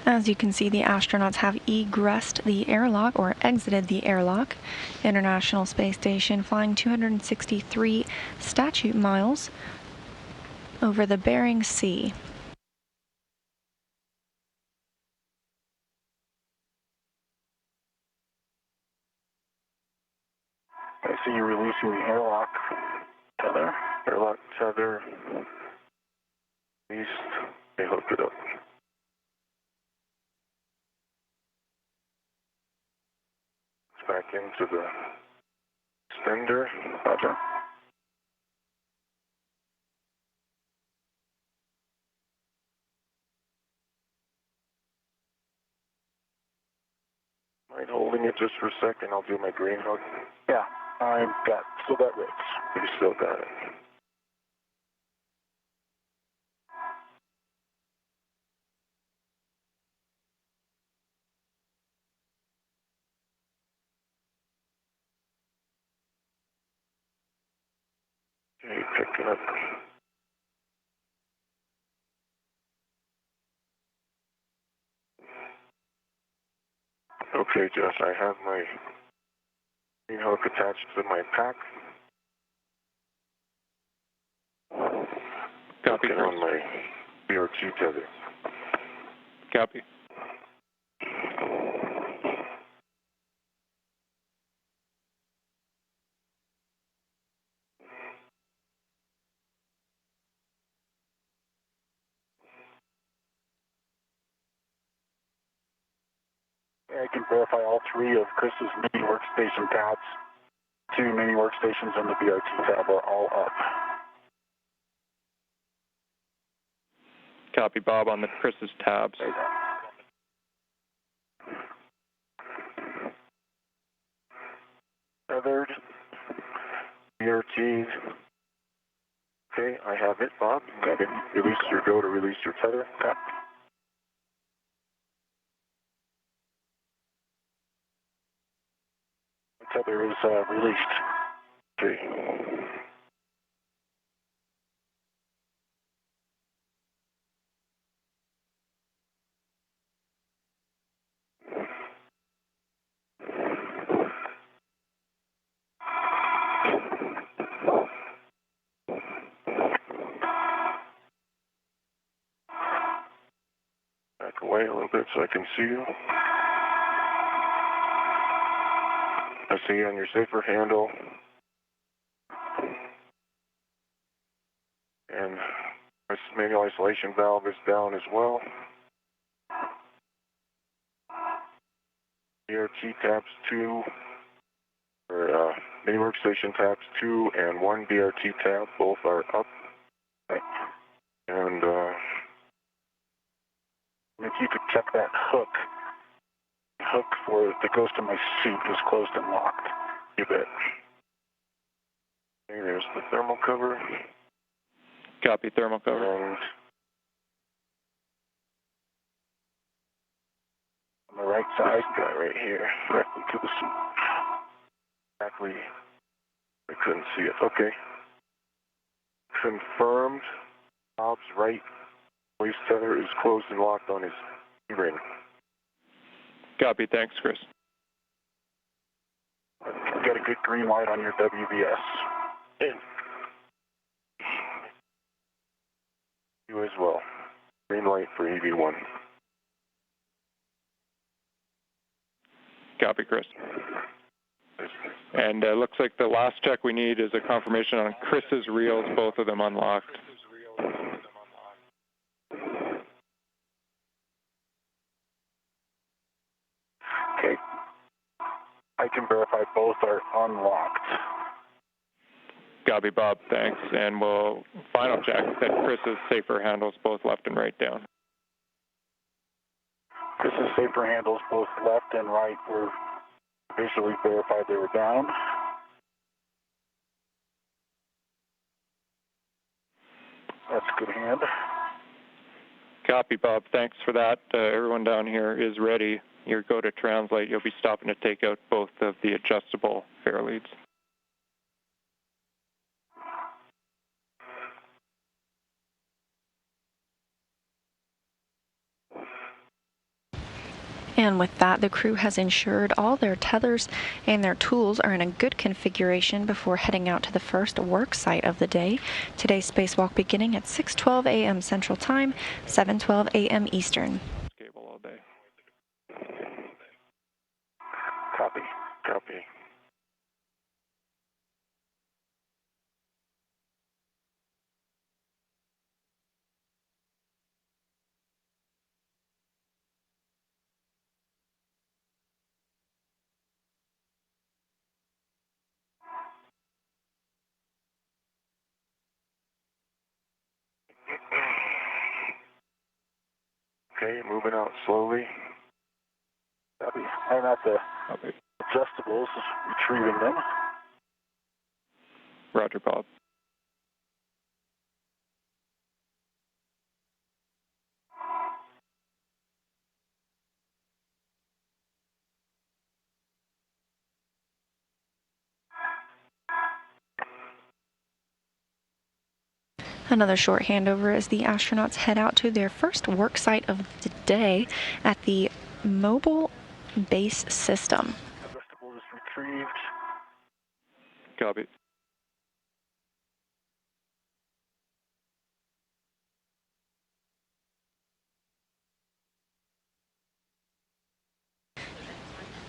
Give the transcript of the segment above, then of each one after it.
As you can see, the astronauts have egressed the airlock, or exited the airlock. International Space Station flying 263 statute miles over the Bering Sea. I see you releasing the airlock tether. Airlock tether. Released. They hooked it up. It's back into the extender. Roger. Mind holding it just for a second? I'll do my green hook. Yeah, I've still got rigs. You still got it. Okay, picking up. Okay, Josh, I have my green hook attached to my pack. Copy. On my BRT tether. Copy. I can verify all three of Chris's mini workstation tabs. 2 mini workstations on the BRT tab are all up. Copy, Bob, on the Chris's tabs. Tethered. BRT. Okay, I have it, Bob. Got it. Release your go to release your tether. Copy. Tether is released. Okay. Back away a little bit so I can see you. I see you on your safer handle. And my manual isolation valve is down as well. BRT tabs 2, or mini workstation tabs 2 and 1 BRT tab, both are up. Okay. And if you could check that hook for that goes to my suit is closed and locked. You bet. Okay, there's the thermal cover. Copy, thermal cover. And on the right side, guy right here, directly to the suit. Exactly. I couldn't see it. Okay. Confirmed. Bob's right waist tether is closed and locked on his ring. Copy, thanks, Chris. Got a good green light on your WVS. In. You as well. Green light for EV1. Copy, Chris. And looks like the last check we need is a confirmation on Chris's reels, both of them unlocked. Okay. I can verify both are unlocked. Copy, Bob, thanks. And we'll final check that Chris's safer handles both left and right down. Chris's safer handles both left and right were visually verified they were down. That's a good hand. Copy, Bob. Thanks for that. Everyone down here is ready. Your go to translate. You'll be stopping to take out both of the adjustable fair leads. And with that, the crew has ensured all their tethers and their tools are in a good configuration before heading out to the first work site of the day. Today's spacewalk beginning at 6:12 a.m. Central Time, 7:12 a.m. Eastern. Cable all day. Copy. Copy. Okay, moving out slowly. Copy. I'm at the adjustables, retrieving them. Roger, Bob. Another short handover as the astronauts head out to their first work site of the day at the mobile base system. Adjustables retrieved. Copy.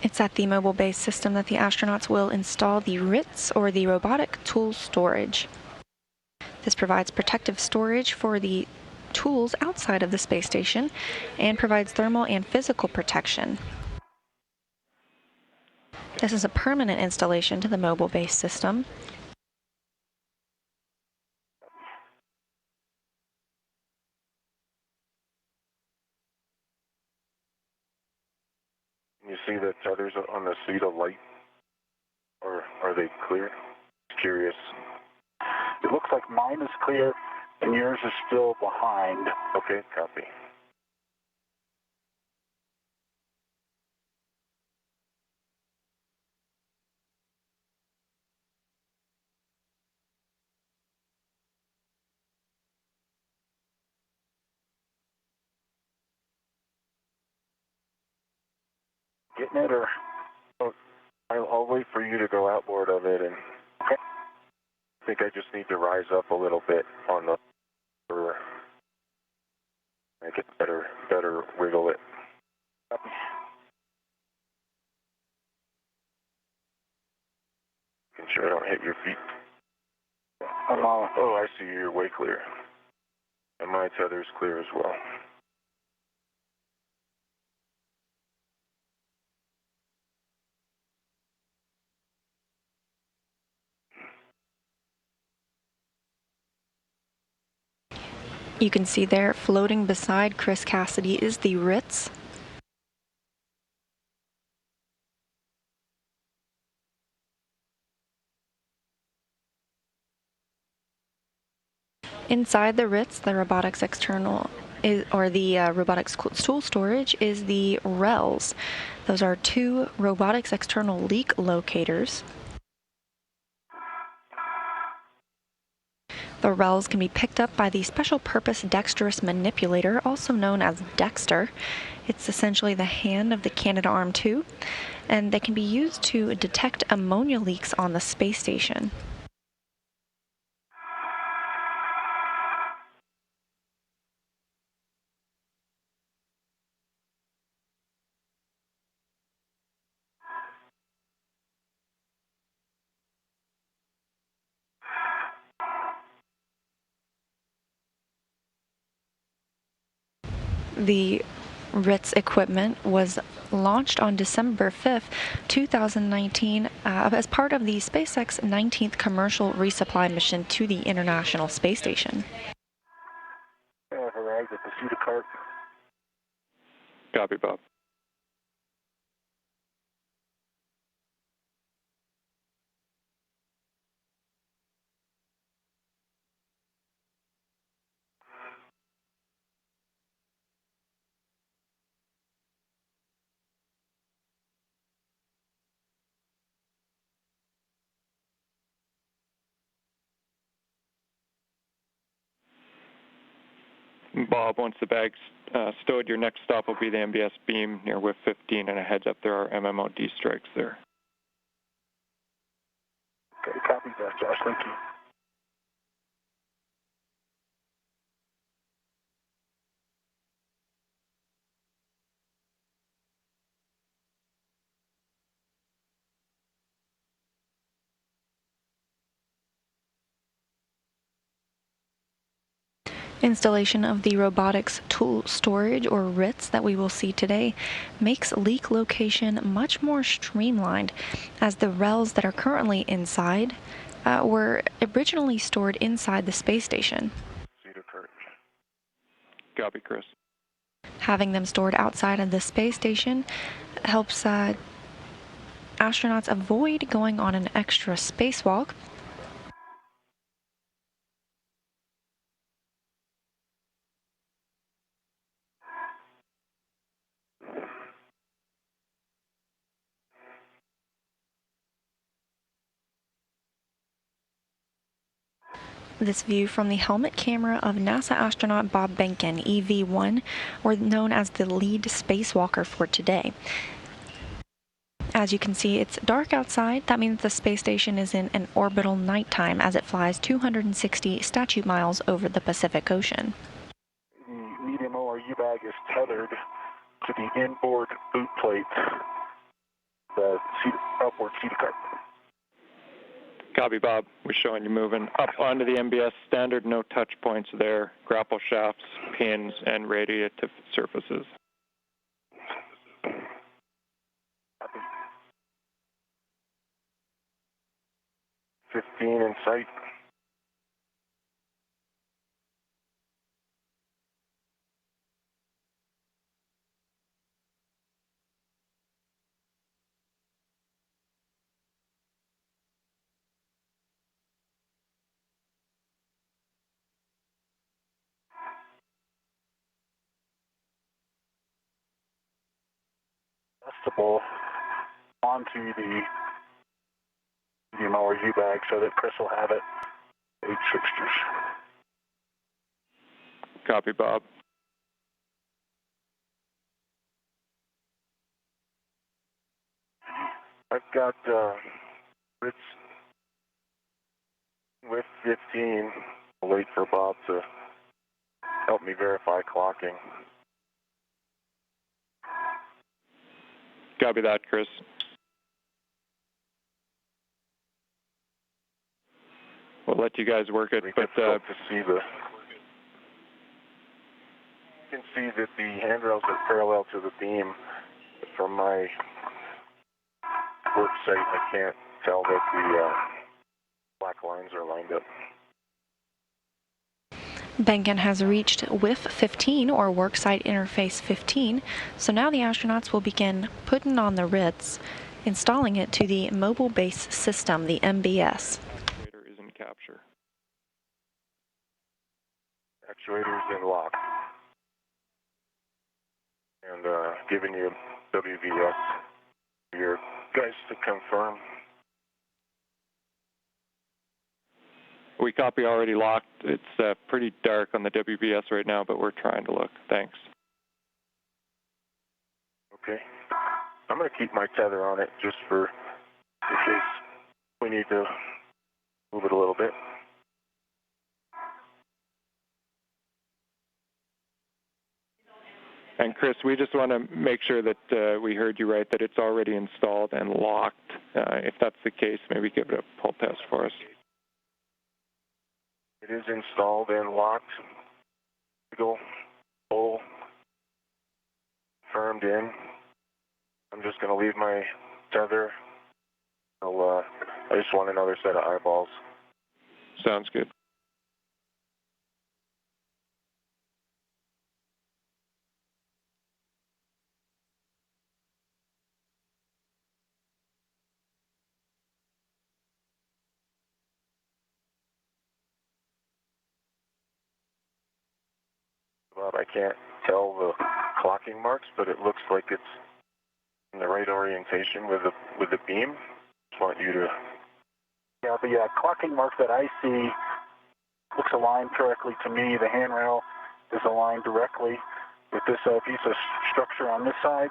It's at the mobile base system that the astronauts will install the RITS, or the robotic tool storage. This provides protective storage for the tools outside of the space station and provides thermal and physical protection. This is a permanent installation to the mobile base system. You see the tethers on the seat of light? Or are they clear? Curious. It looks like mine is clear and yours is still behind. Okay, copy. Getting it, or I'll wait for you to go outboard of it, and okay. I think I just need to rise up a little bit on the, or make it better wiggle it. Copy. Making sure I don't hit your feet. Oh, I see, you're way clear. And my tether's clear as well. You can see there, floating beside Chris Cassidy, is the RITS. Inside the RITS, the robotics external robotics tool storage is the RELs. Those are two robotics external leak locators. The RELs can be picked up by the Special Purpose Dexterous Manipulator, also known as Dexter. It's essentially the hand of the Canadarm2, and they can be used to detect ammonia leaks on the space station. The RITS equipment was launched on December 5th, 2019 as part of the SpaceX 19th commercial resupply mission to the International Space Station. I have arrived at the Cedar Cart. Copy, Bob. Bob, once the bag's stowed, your next stop will be the MBS beam near WIF 15, and a heads up, there are MMOD strikes there. Okay, copy that, Josh. Thank you. Installation of the robotics tool storage, or RITS, that we will see today makes leak location much more streamlined, as the RELs that are currently inside were originally stored inside the space station. Copy, Chris. Having them stored outside of the space station helps astronauts avoid going on an extra spacewalk. This view from the helmet camera of NASA astronaut Bob Behnken, EV-1, or known as the lead spacewalker for today. As you can see, it's dark outside. That means the space station is in an orbital nighttime as it flies 260 statute miles over the Pacific Ocean. The medium ORU bag is tethered to the inboard boot plate, the upward seat cart. Copy, Bob. We're showing you moving up onto the MBS standard, no touch points there, grapple shafts, pins, and radiative surfaces. Copy. 15 in sight. Adjustable onto the medium ORU bag so that Chris will have it. 8 fixtures. Copy, Bob. I've got Ritz with 15. I'll wait for Bob to help me verify clocking. Copy that, Chris. We'll let you guys work it, but to see the. You can see that the handrails are parallel to the beam. From my work site, I can't tell that the black lines are lined up. Behnken has reached WIF 15, or Worksite Interface 15, so now the astronauts will begin putting on the RITS, installing it to the Mobile Base System, the MBS. Actuator is in capture. Actuator is in lock. And giving you WVS for your guys to confirm. We copy already locked. It's pretty dark on the WBS right now, but we're trying to look. Thanks. Okay. I'm going to keep my tether on it just in case we need to move it a little bit. And Chris, we just want to make sure that we heard you right, that it's already installed and locked. If that's the case, maybe give it a pull test for us. It is installed and locked. Single hole firmed in. I'm just going to leave my tether. I just want another set of eyeballs. Sounds good. Bob, I can't tell the clocking marks, but it looks like it's in the right orientation with the beam. Just want you to. Yeah, the clocking mark that I see looks aligned correctly to me. The handrail is aligned directly with this piece of structure on this side,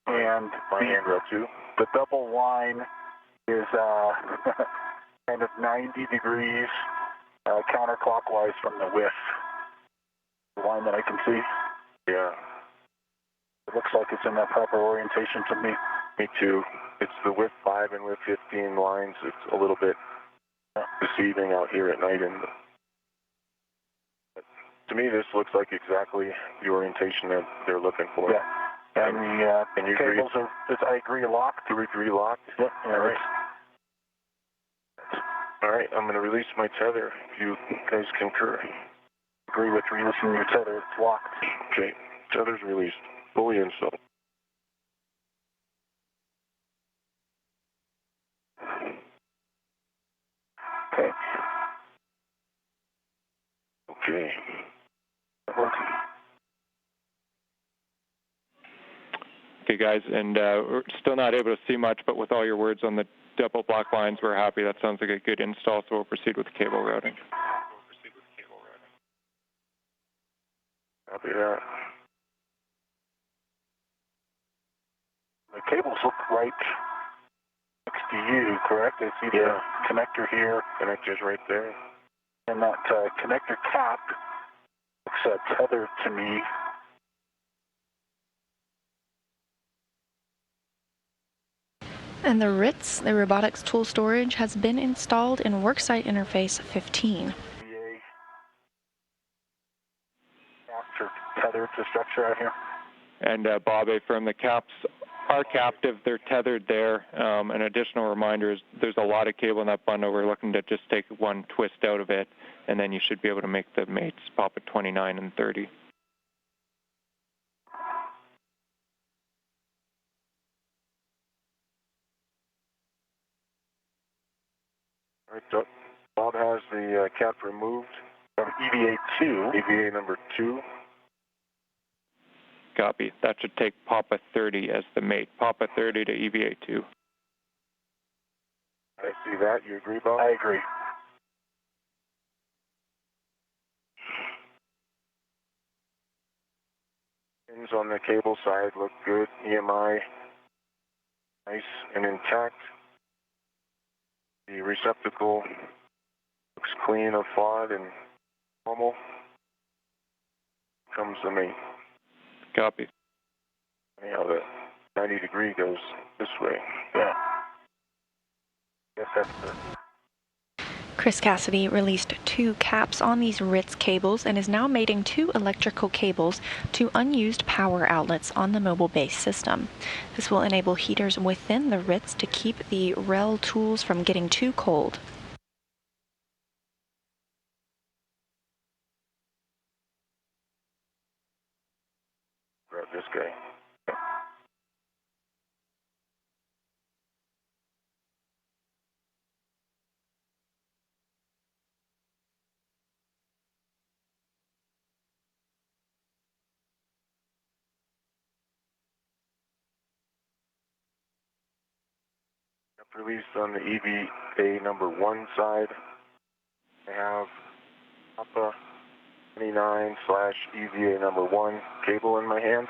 and my handrail too. The double line is kind of 90 degrees counterclockwise from the width. The line that I can see. Yeah. It looks like it's in that proper orientation to me. Me too. It's the width 5 and width 15 lines. It's a little bit deceiving out here at night. And to me, this looks like exactly the orientation that they're looking for. Yeah. And the cables are, I agree, locked. Do we agree locked? Yep. All right. All right, I'm going to release my tether if you guys concur. Agree with releasing your tether. It's locked. Okay, tether's released. Fully installed. Okay. Okay. Okay, guys, and we're still not able to see much, but with all your words on the double black lines, we're happy. That sounds like a good install, so we'll proceed with cable routing. Copy that. The cables look right next to you, correct? I see the connector here. Connector's right there. And that connector cap looks tethered to me. And the RITS, the robotics tool storage, has been installed in worksite interface 15. Tethered to structure out here. And Bob, from the caps are captive. They're tethered there. An additional reminder is there's a lot of cable in that bundle. We're looking to just take one twist out of it, and then you should be able to make the mates pop at 29 and 30. All right, Bob has the cap removed from EVA 2. EVA number 2. Copy. That should take Papa 30 as the mate. Papa 30 to EVA 2. I see that. You agree, Bob? I agree. Pins on the cable side look good. EMI nice and intact. The receptacle looks clean of FOD and normal. Comes the mate. Copy. Anyhow, the 90 degree goes this way. Yeah. Yes, that's the... Chris Cassidy released 2 caps on these RITS cables and is now mating 2 electrical cables to unused power outlets on the mobile base system. This will enable heaters within the RITS to keep the REL tools from getting too cold. Grab this guy. Released on the EVA number 1 side. I have Papa 29/EVA number 1 cable in my hand.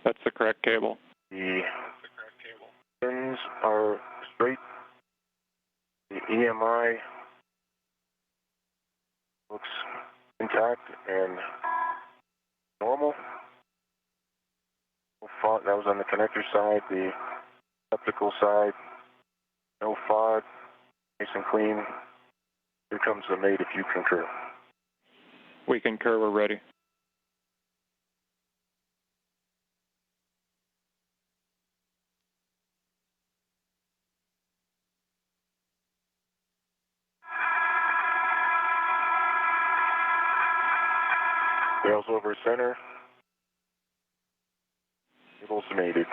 That's the correct cable. The pins are straight. The EMI looks intact and normal. That was on the connector side. The optical side, no FOD, nice and clean. Here comes the mate if you concur. We concur, we're ready. Rails over center. Cables mated.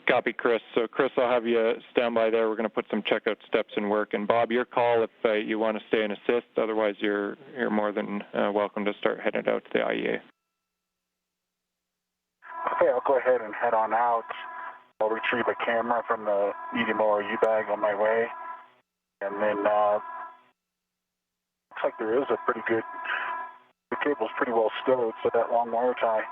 Copy, Chris. So, Chris, I'll have you stand by there. We're going to put some checkout steps in work. And, Bob, your call if you want to stay and assist. Otherwise, you're more than welcome to start heading out to the IEA. Okay, I'll go ahead and head on out. I'll retrieve a camera from the medium ORU bag on my way. And then looks like there is a pretty good The cable's pretty well stowed, so that long wire tie is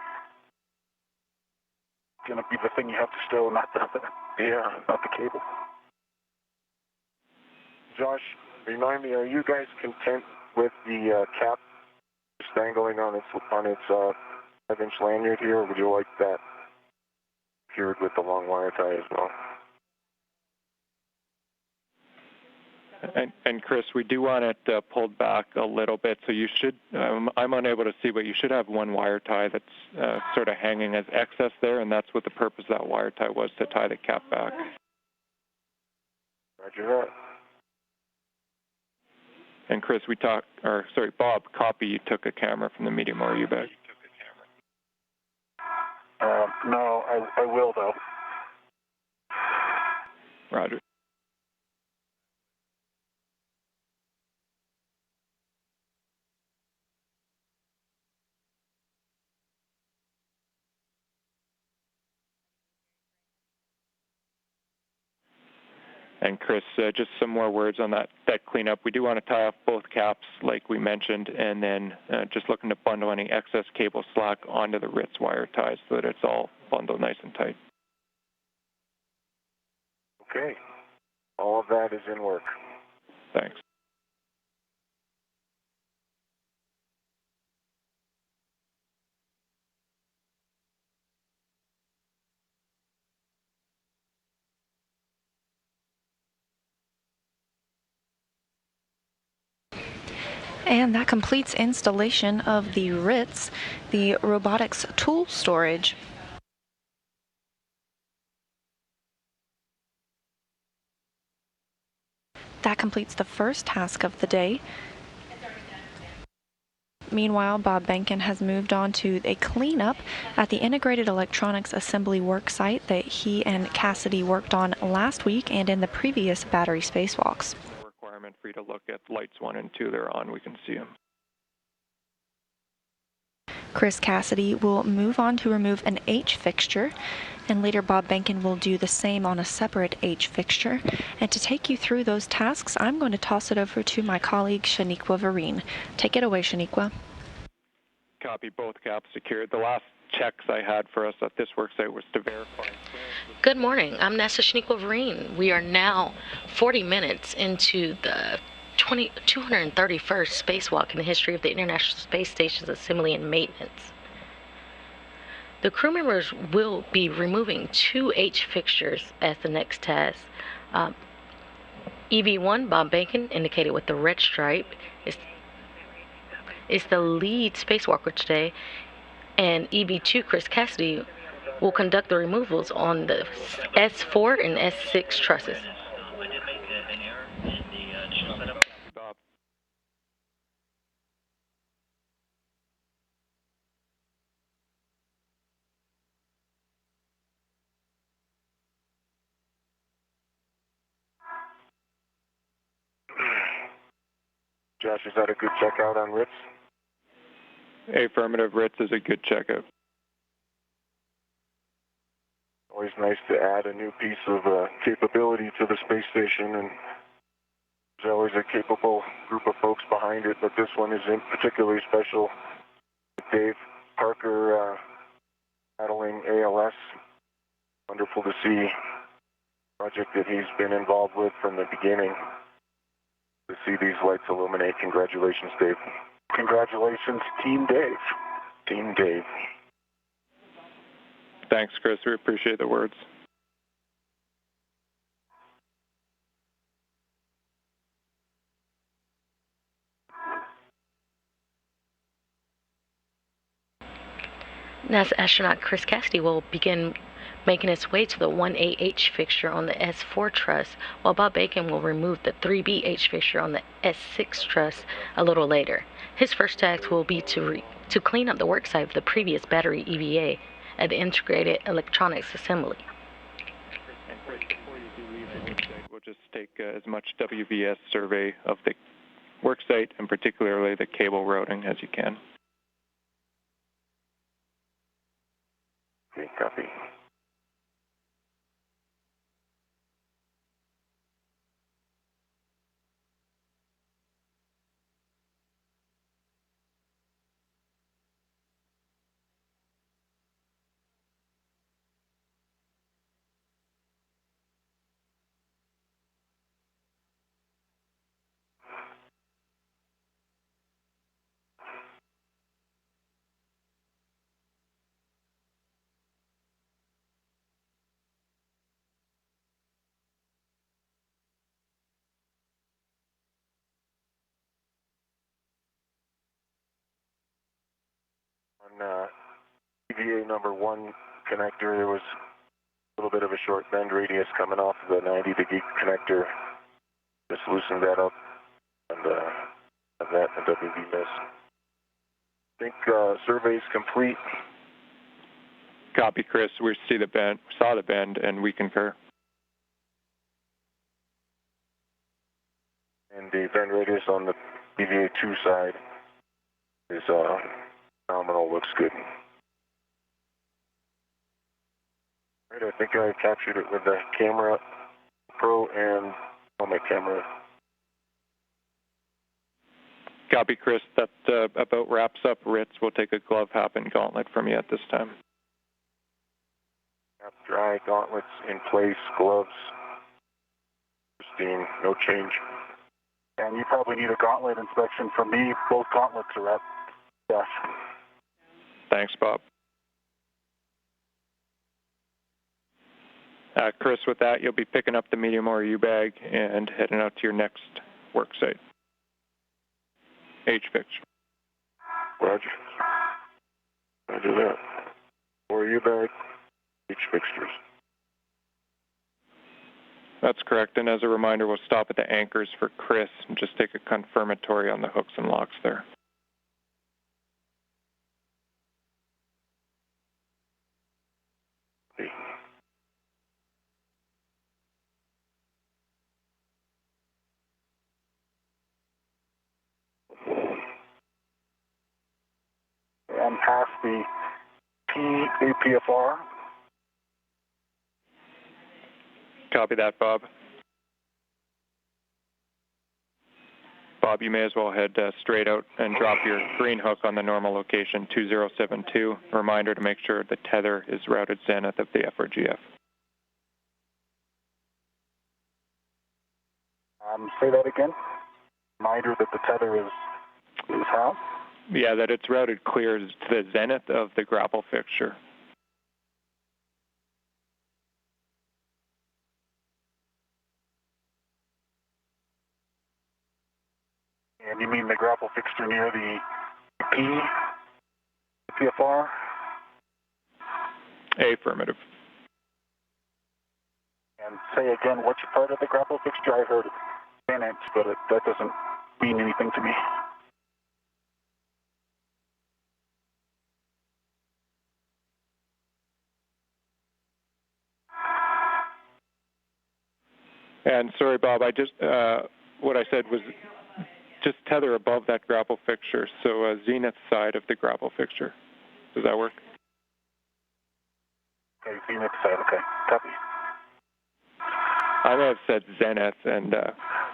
going to be the thing you have to stow, not the cable. Josh, remind me, are you guys content with the cap just dangling on its 5-inch lanyard here, or would you like that secured with the long wire tie as well? And Chris, we do want it pulled back a little bit, so you should, I'm unable to see, but you should have one wire tie that's sort of hanging as excess there, and that's what the purpose of that wire tie was, to tie the cap back. Roger that. And Chris, Bob, copy, you took a camera from the medium, or you bet? No, I will, though. Roger. And Chris, just some more words on that cleanup. We do want to tie off both caps, like we mentioned, and then just looking to bundle any excess cable slack onto the Ritz wire ties so that it's all bundled nice and tight. Okay. All of that is in work. Thanks. And that completes installation of the Ritz, the robotics tool storage. That completes the first task of the day. Meanwhile, Bob Behnken has moved on to a cleanup at the Integrated Electronics Assembly worksite that he and Cassidy worked on last week and in the previous battery spacewalks. Requirement for you to look at lights 1 and 2. They're on. We can see them. Chris Cassidy will move on to remove an H fixture, and later Bob Behnken will do the same on a separate H fixture. And to take you through those tasks, I'm going to toss it over to my colleague Shaniqua Vereen. Take it away, Shaniqua. Copy, both caps secured. The last checks I had for us at this worksite was to verify. Good morning. I'm NASA Shaniqua Vereen. We are now 40 minutes into the 231st spacewalk in the history of the International Space Station's assembly and maintenance. The crew members will be removing 2 H fixtures as the next task. EV1, Bob Behnken, indicated with the red stripe, is the lead spacewalker today, and EV2, Chris Cassidy, will conduct the removals on the S4 and S6 trusses. Josh, is that a good checkout on Ritz? Affirmative. Ritz is a good checkout. Always nice to add a new piece of capability to the space station, and there's always a capable group of folks behind it, but this one is particularly special. Dave Parker battling ALS. Wonderful to see a project that he's been involved with from the beginning. To see these lights illuminate. Congratulations, Dave. Congratulations, Team Dave. Team Dave. Thanks, Chris. We appreciate the words. NASA astronaut Chris Cassidy will begin making its way to the 1AH fixture on the S4 truss, while Bob Behnken will remove the 3BH fixture on the S6 truss a little later. His first task will be to clean up the worksite of the previous battery EVA at the Integrated Electronics Assembly. And Chris, before you do leave the worksite, we'll just take as much WVS survey of the worksite, and particularly the cable routing, as you can. Okay, copy. On EVA number 1 connector, there was a little bit of a short bend radius coming off of the 90-degree connector. Just loosened that up and have that in WV miss. I think survey's complete. Copy, Chris. We saw the bend, and we concur. And the bend radius on the EVA 2 side is nominal, looks good. All right, I think I captured it with the camera pro and on my camera. Copy, Chris. That about wraps up Ritz. We'll take a glove, hop, and gauntlet from you at this time. Dry, gauntlets in place, gloves, pristine, no change. And you probably need a gauntlet inspection from me. Both gauntlets are up. Yes. Thanks, Bob. Chris, with that, you'll be picking up the medium ore U-bag and heading out to your next work site. H-Fix. Roger. Roger that. Ore U-bag, H-Fixtures. That's correct, and as a reminder, we'll stop at the anchors for Chris and just take a confirmatory on the hooks and locks there. I'm past the Apfr. Copy that, Bob. Bob, you may as well head straight out and drop your green hook on the normal location, 2072. Reminder to make sure the tether is routed zenith of the FRGF. Say that again. Reminder that the tether is how? Yeah, that it's routed clear to the zenith of the grapple fixture. And you mean the grapple fixture near the Apfr? Affirmative. And say again, which part of the grapple fixture? I heard minutes, but that doesn't mean anything to me. And sorry, Bob, I just, what I said was just tether above that grapple fixture, so zenith side of the grapple fixture. Does that work? Okay, zenith side, okay. Copy. I may have said zenith and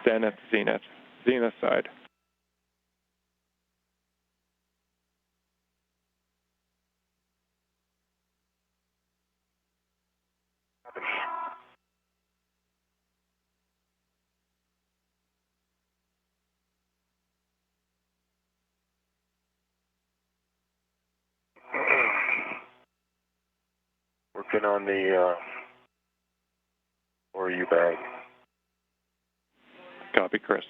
zenith side. Copy. Working on the ore U-bag. Copy, Chris.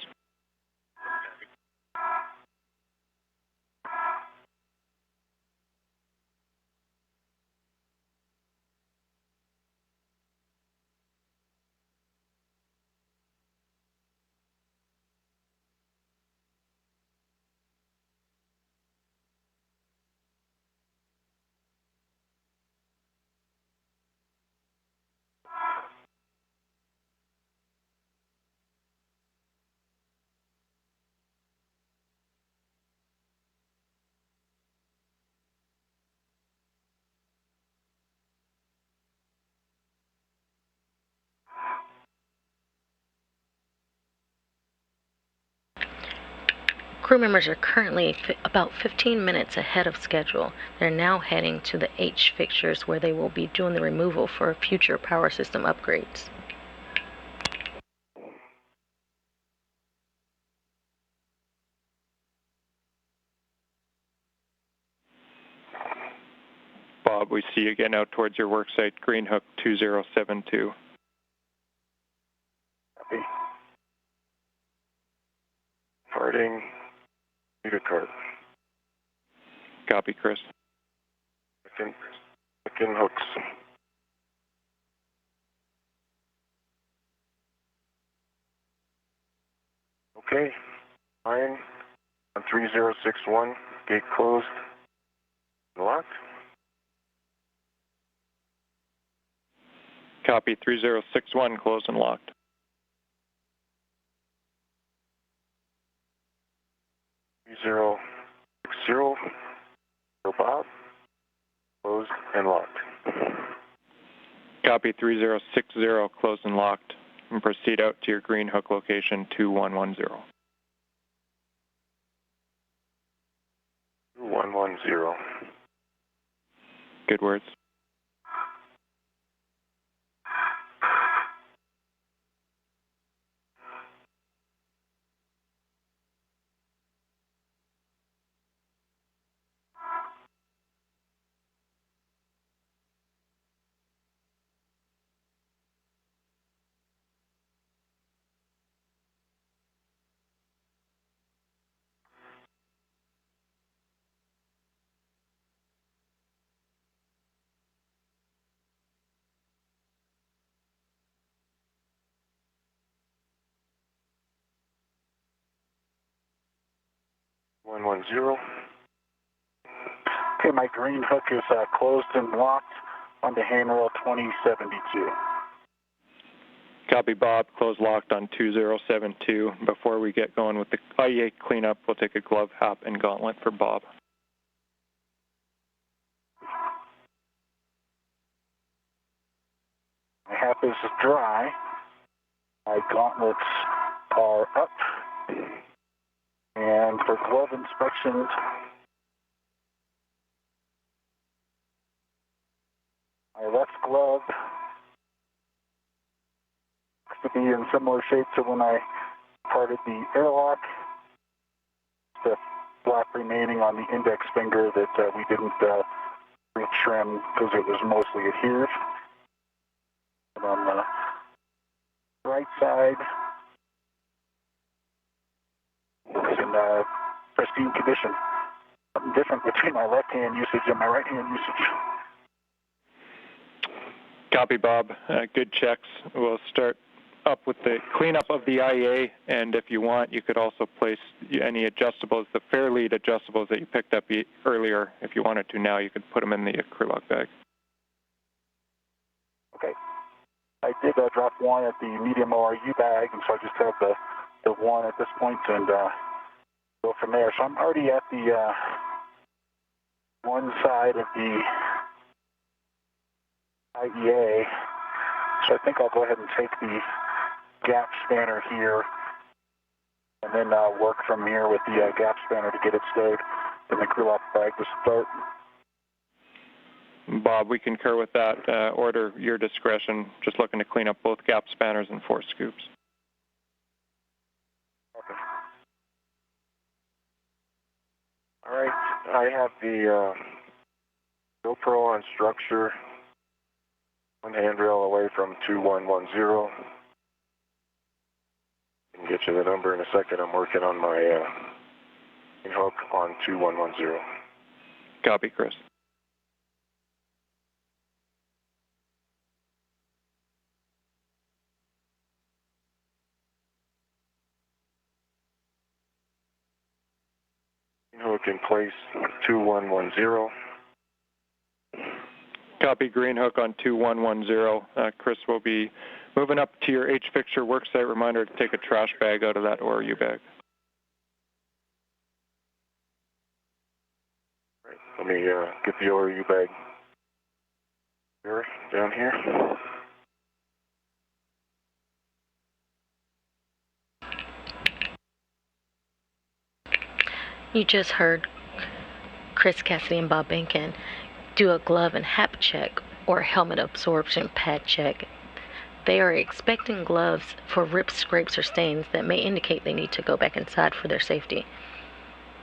Crew members are currently about 15 minutes ahead of schedule. They're now heading to the H fixtures where they will be doing the removal for future power system upgrades. Bob, we see you again out towards your work site, green hook 2072. Copy. Parting. Need a card. Copy, Chris. second hooks. Okay, fine. On 3061, gate closed and locked. Copy 3061, closed and locked. Zero 0, Bob, closed and locked. Copy 3060, closed and locked, and proceed out to your green hook location 2110. 2110. Good words. Okay, my green hook is closed and locked on the handrail 2072. Copy, Bob. Closed locked on 2072. Before we get going with the IEA cleanup, we'll take a glove, hat, and gauntlet for Bob. My hat is dry. My gauntlets are up. And for glove inspections, my left glove looks to be in similar shape to when I parted the airlock. The black remaining on the index finger that we didn't retrim because it was mostly adhered. And on the right side, it's in pristine condition. Something different between my left hand usage and my right hand usage. Copy, Bob. Good checks. We'll start up with the cleanup of the IEA, and if you want, you could also place any adjustables, the fair lead adjustables that you picked up earlier. If you wanted to now, you could put them in the Acrylock bag. Okay. I did drop one at the medium ORU bag, and so I just have the one at this point and go from there. So I'm already at the one side of the IEA, so I think I'll go ahead and take the gap spanner here and then work from here with the gap spanner to get it stowed in the Acrylock bag to start. Bob, we concur with that. Order your discretion. Just looking to clean up both gap spanners and 4 scoops. Okay. All right, I have the GoPro on structure, one handrail away from 2110. I can get you the number in a second. I'm working on my hook on 2110. Copy, Chris. Hook in place, 2110. Copy, green hook on 2110. Chris will be moving up to your H-Fixture worksite. Reminder to take a trash bag out of that ORU bag. Right, let me get the ORU bag here, down here. You just heard Chris, Cassidy, and Bob Behnken do a glove and hat check or helmet absorption pad check. They are expecting gloves for rips, scrapes, or stains that may indicate they need to go back inside for their safety.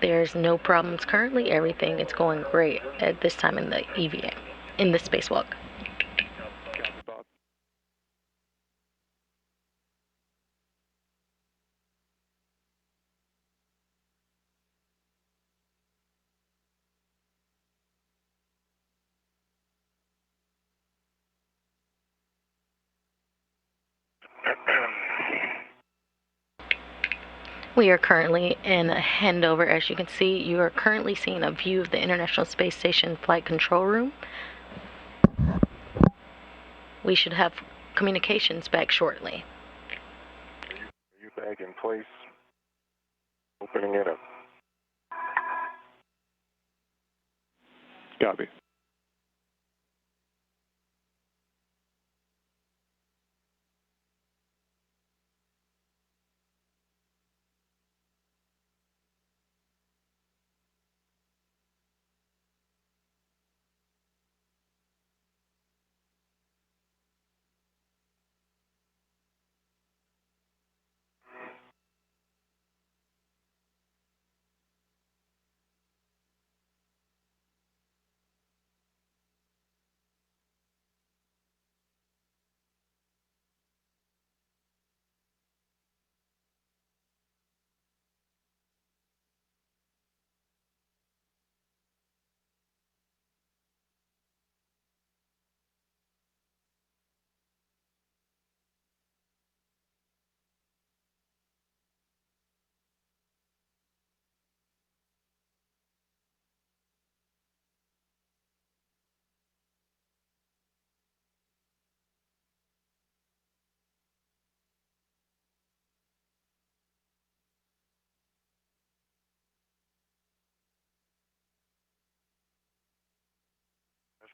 There's no problems currently. Everything is going great at this time in the EVA, in the spacewalk. We are currently in a handover. As you can see, you are currently seeing a view of the International Space Station Flight Control Room. We should have communications back shortly. U-bag in place. Opening it up. Copy.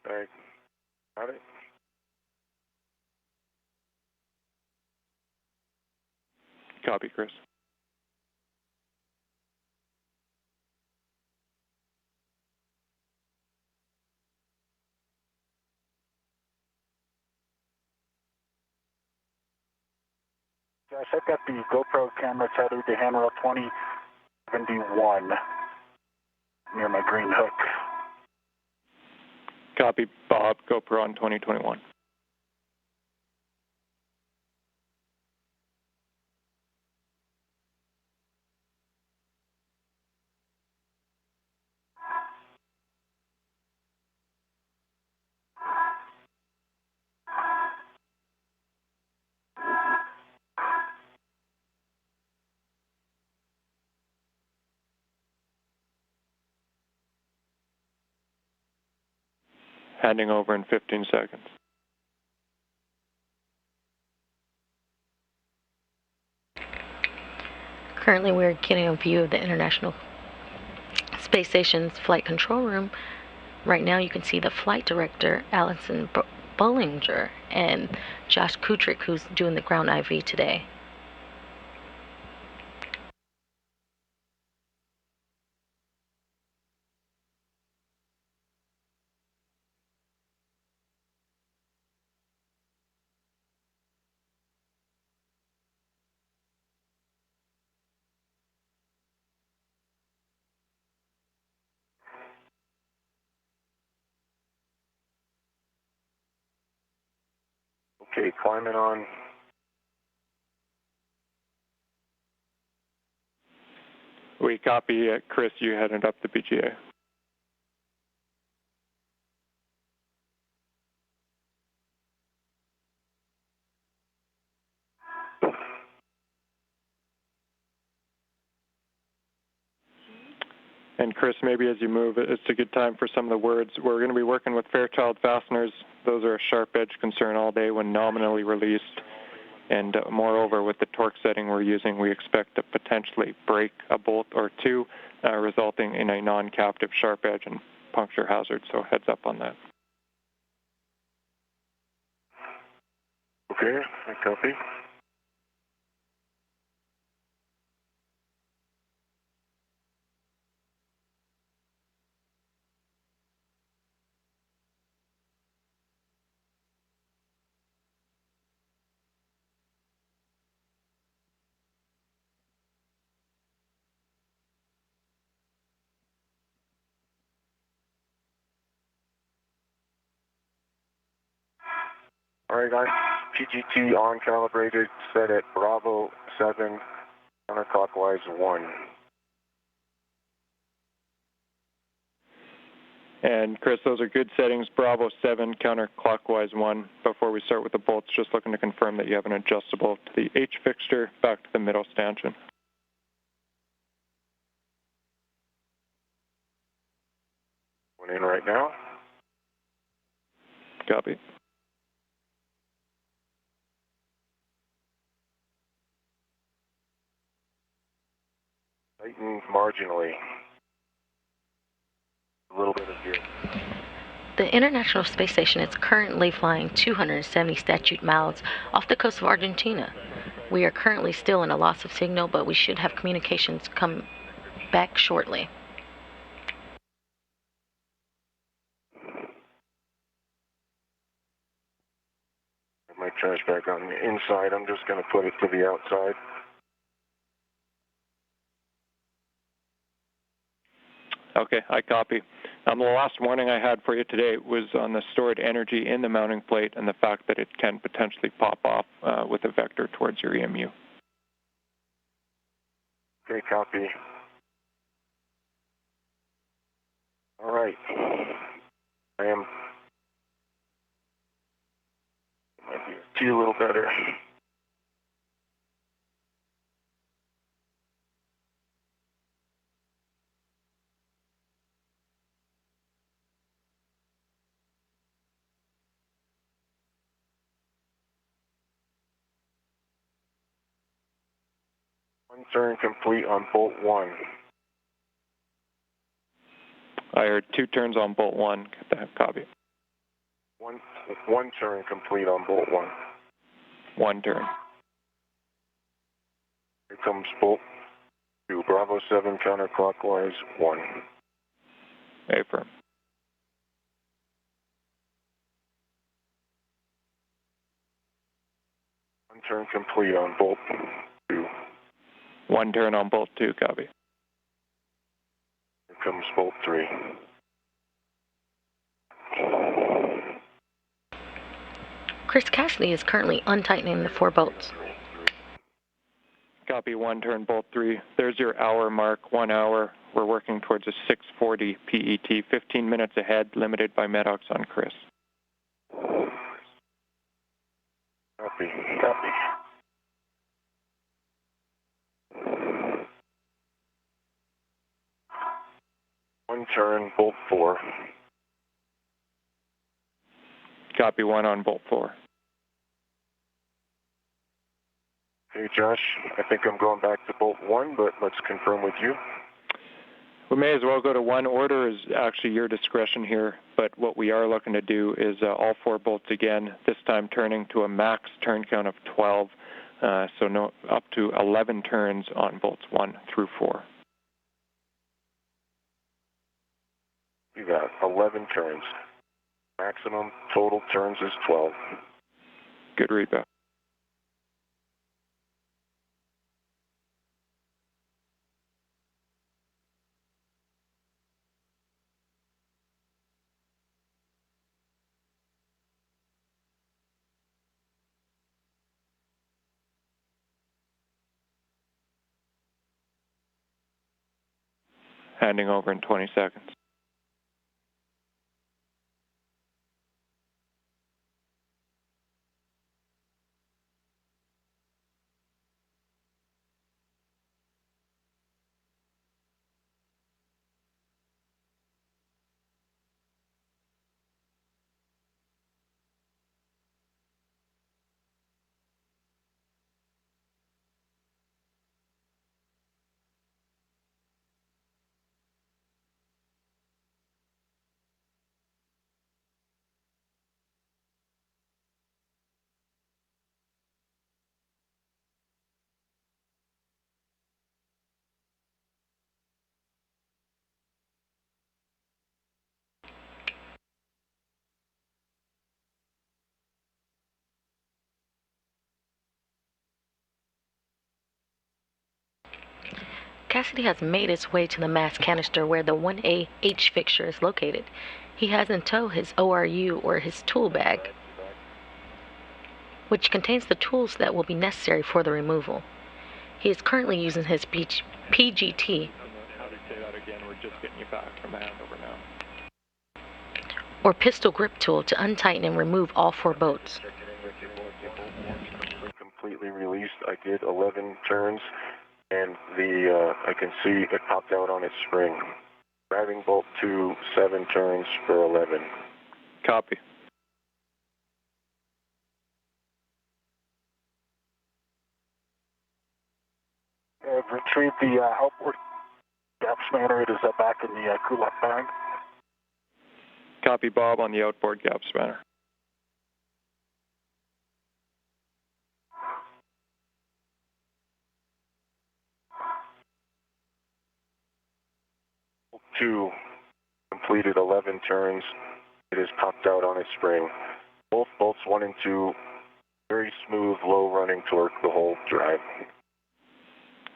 Bag. Got it? Copy, Chris. Josh, I've got the GoPro camera tethered to handrail 2071 near my green hook. Copy, Bob. GoPro on 2021. Handing over in 15 seconds. Currently, we're getting a view of the International Space Station's Flight Control Room. Right now, you can see the flight director, Allison Bollinger, and Josh Kutrick, who's doing the ground IV today. Okay, climbing on. We copy, Chris, you headed up the BGA. And Chris, maybe as you move, it's a good time for some of the words. We're going to be working with Fairchild fasteners. Those are a sharp edge concern all day when nominally released. And moreover, with the torque setting we're using, we expect to potentially break a bolt or two, resulting in a non-captive sharp edge and puncture hazard. So heads up on that. Okay, I copy. All right, guys. PGT on calibrated, set at Bravo 7, counterclockwise 1. And Chris, those are good settings. Bravo 7, counterclockwise 1. Before we start with the bolts, just looking to confirm that you have an adjustable to the H fixture back to the middle stanchion. Going in right now. Copy. Tighten marginally. A little bit of gear. The International Space Station is currently flying 270 statute miles off the coast of Argentina. We are currently still in a loss of signal, but we should have communications come back shortly. My trash bag on the inside, I'm just going to put it to the outside. Okay, I copy. The last warning I had for you today was on the stored energy in the mounting plate and the fact that it can potentially pop off with a vector towards your EMU. Okay, copy. All right. I am. Might be see a little better. One turn complete on bolt 1. I heard 2 turns on bolt 1. Get that copy. One turn complete on bolt 1. 1 turn. Here comes bolt 2. Bravo 7 counterclockwise 1. Apfr. One turn complete on bolt 2. 1 turn on bolt 2. Copy. Here comes bolt 3. Chris Cassidy is currently untightening the 4 bolts. Copy. 1 turn bolt 3. There's your hour mark. 1 hour. We're working towards a 6:40 PET. 15 minutes ahead. Limited by MEDOX on Chris. Copy. Copy. One turn, bolt 4. Copy. 1 on bolt 4. Hey, Josh, I think I'm going back to bolt 1, but let's confirm with you. We may as well go to 1. Order is actually your discretion here, but what we are looking to do is all 4 bolts again, this time turning to a max turn count of 12, so no, up to 11 turns on bolts 1 through 4. You got 11 turns. Maximum total turns is 12. Good read, Beth. Handing over in 20 seconds. Cassidy has made his way to the mass canister where the 1A H fixture is located. He has in tow his ORU, or his tool bag, which contains the tools that will be necessary for the removal. He is currently using his PGT. How do you say that again? We're just getting you back from the handover now. or pistol grip tool to untighten and remove all 4 bolts. Completely released. I did 11 turns, and I can see it popped out on its spring. Driving bolt 2, 7 turns for 11. Copy. I've retrieved the outboard gap spanner. It is back in the coolant bag. Copy, Bob, on the outboard gap spanner. Bolt 2 completed 11 turns. It has popped out on its spring. Both bolts 1 and 2, very smooth, low running torque the whole drive.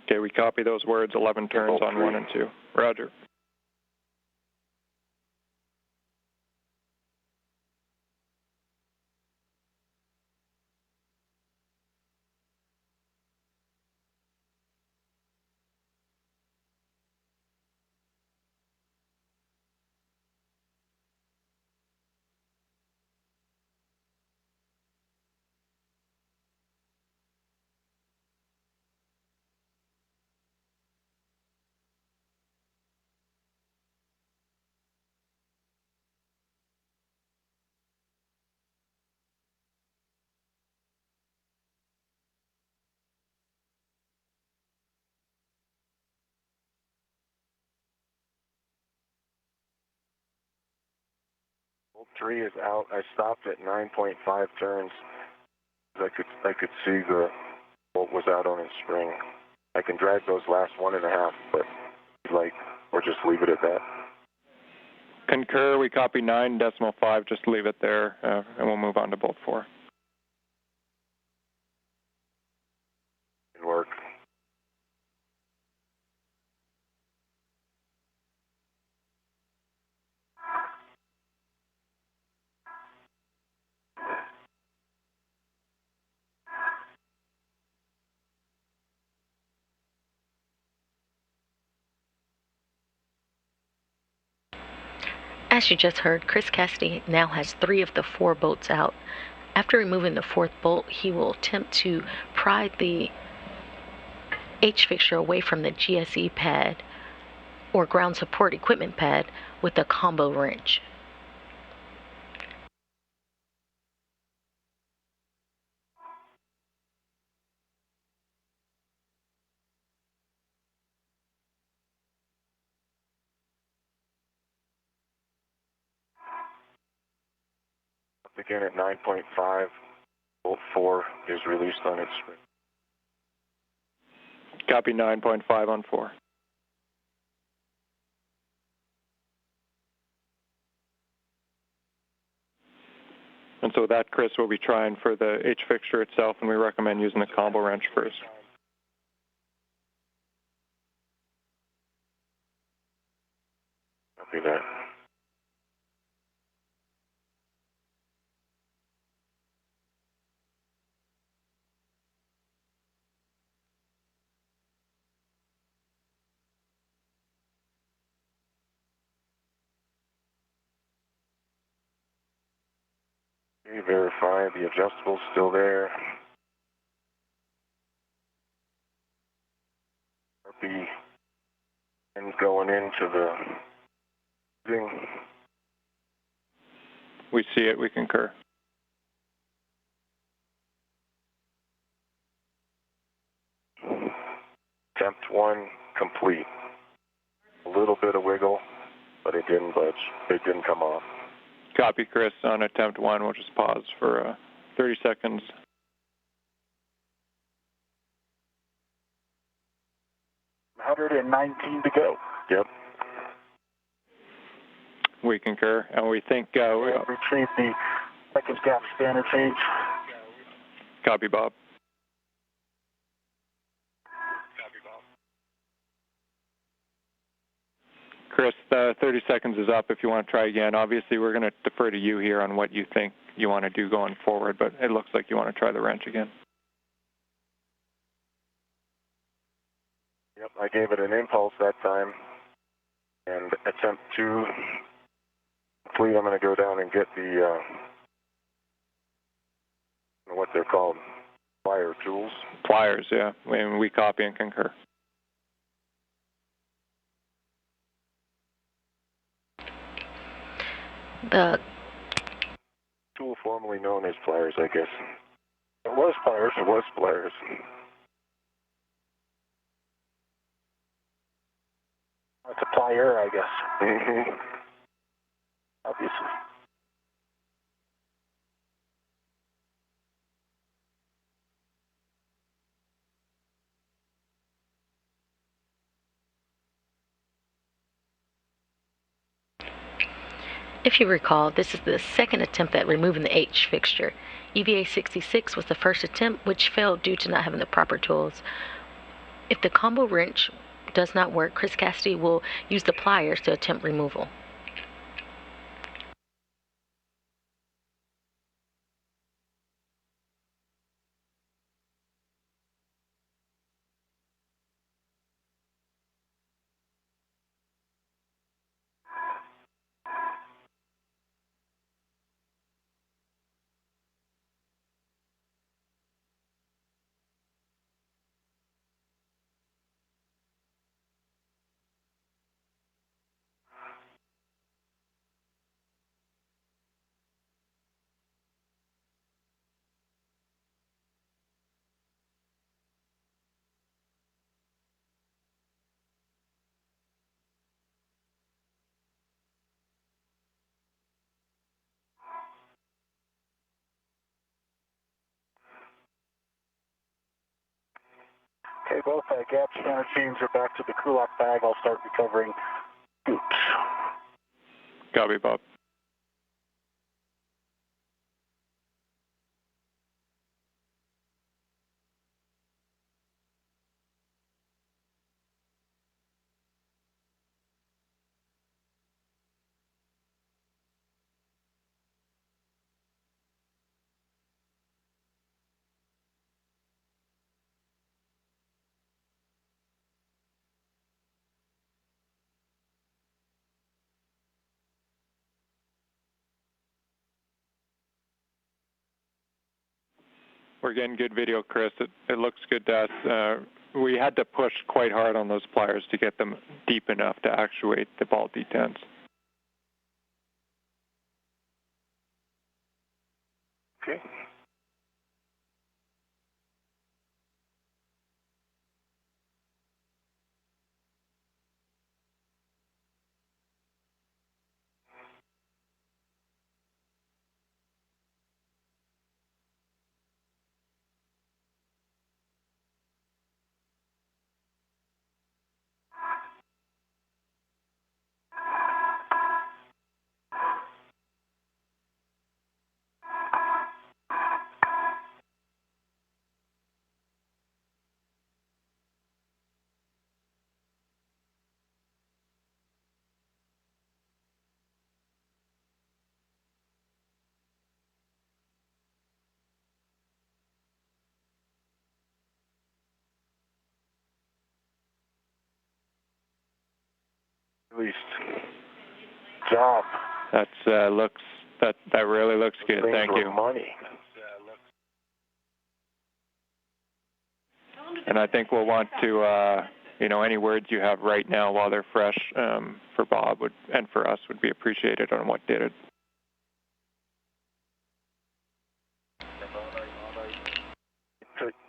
Okay, we copy those words, 11 turns on 1 and 2. Roger. Bolt 3 is out. I stopped at 9.5 turns. I could see the bolt was out on its spring. I can drag those last 1.5, but or just leave it at that. Concur, we copy 9.5, just leave it there, and we'll move on to bolt 4. Good work. As you just heard, Chris Cassidy now has 3 of the 4 bolts out. After removing the 4th bolt, he will attempt to pry the H fixture away from the GSE pad or ground support equipment pad with a combo wrench. Again at 9.5, bolt 4 is released on its spring. Copy 9.5 on 4. And so that, Chris, will be trying for the H fixture itself, and we recommend using the combo wrench first. Copy that. Okay, verify the adjustable's still there. RP and going into the thing. We see it, we concur. Attempt 1 complete. A little bit of wiggle, but it didn't budge. It didn't come off. Copy, Chris, on attempt 1. We'll just pause for 30 seconds. $119 to go. Yep. We concur, and we think... Retrieve the second gap spanner change. Copy, Bob. Chris, 30 seconds is up if you want to try again. Obviously, we're going to defer to you here on what you think you want to do going forward, but it looks like you want to try the wrench again. Yep, I gave it an impulse that time, and attempt 2 fleet, I'm going to go down and get the, what they're called, plier tools. Pliers, yeah. We copy and concur. The tool formerly known as pliers, I guess. It was pliers, it was pliers. It's a plier, I guess. Mm-hmm. Obviously. If you recall, this is the second attempt at removing the H fixture. EVA 66 was the first attempt, which failed due to not having the proper tools. If the combo wrench does not work, Chris Cassidy will use the pliers to attempt removal. Okay, both gap standard teams are back to the crew lock bag. I'll start recovering scoops. Copy, Bob. We're getting good video, Chris. It looks good to us. We had to push quite hard on those pliers to get them deep enough to actuate the ball detents. Okay. Released. Job. That really looks good. Thank you. Money. And I think we'll want to, any words you have right now while they're fresh for Bob and for us would be appreciated on what did it.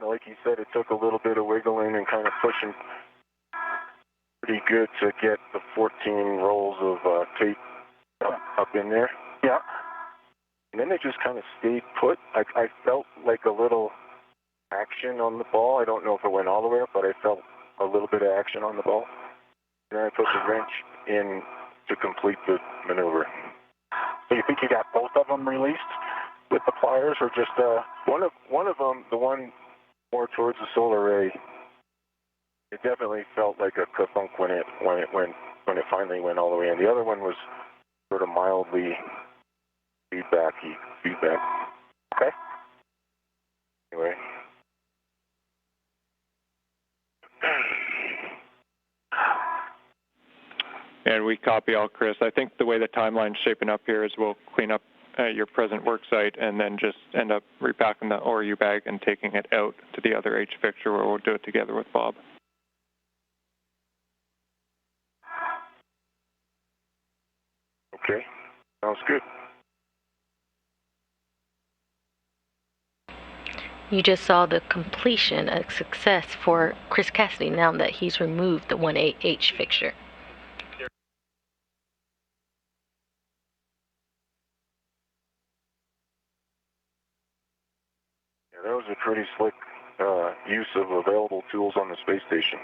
Like you said, it took a little bit of wiggling and kind of pushing pretty good to get the 14 rolls of tape up in there. Yeah. And then they just kind of stayed put. I felt like a little action on the ball. I don't know if it went all the way up, but I felt a little bit of action on the ball. And then I put the wrench in to complete the maneuver. So you think you got both of them released with the pliers, or just one of them, the one more towards the solar array? It definitely felt like a ka-thunk when it finally went all the way in. The other one was sort of mildly feedback. Okay. Anyway. And we copy all, Chris. I think the way the timeline's shaping up here is we'll clean up your present work site and then just end up repacking the ORU bag and taking it out to the other H fixture where we'll do it together with Bob. Okay, sounds good. You just saw the completion, a success for Chris Cassidy now that he's removed the 1A-H fixture. Yeah, that was a pretty slick use of available tools on the space station.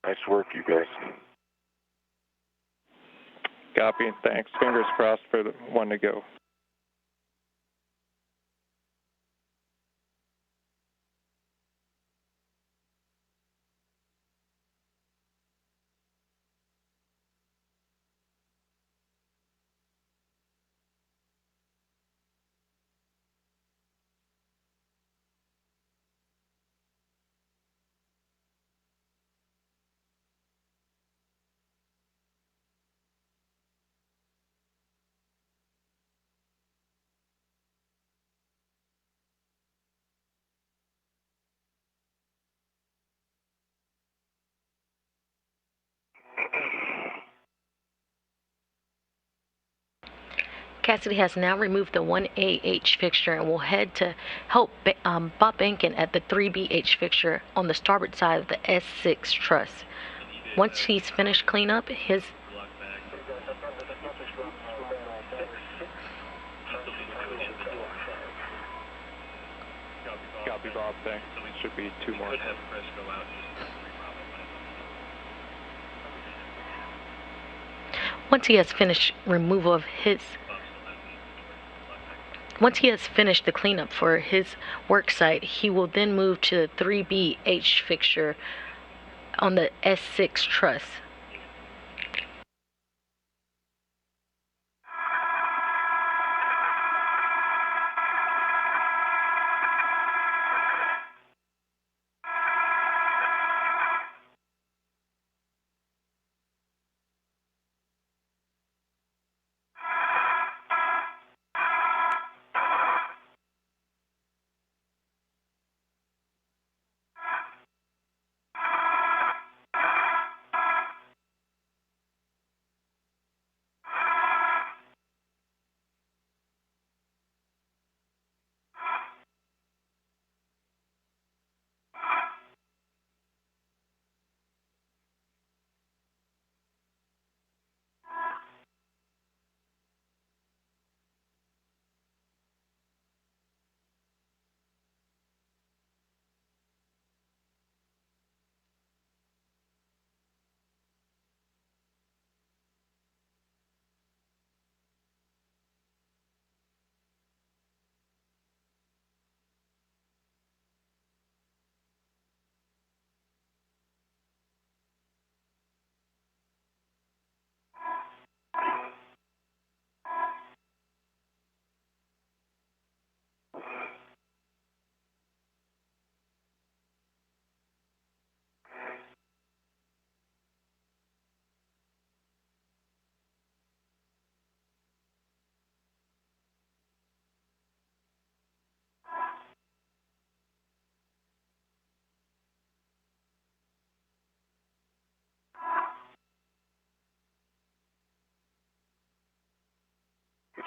Nice work, you guys. Copy. Thanks. Fingers crossed for the one to go. Cassidy has now removed the 1A-H fixture and will head to help Bob Behnken at the 3B-H fixture on the starboard side of the S6 truss. Once he's finished cleanup, his Copy, Bob. Thanks. Should be two more. Once he has finished the cleanup for his work site, he will then move to the 3B-H fixture on the S6 truss.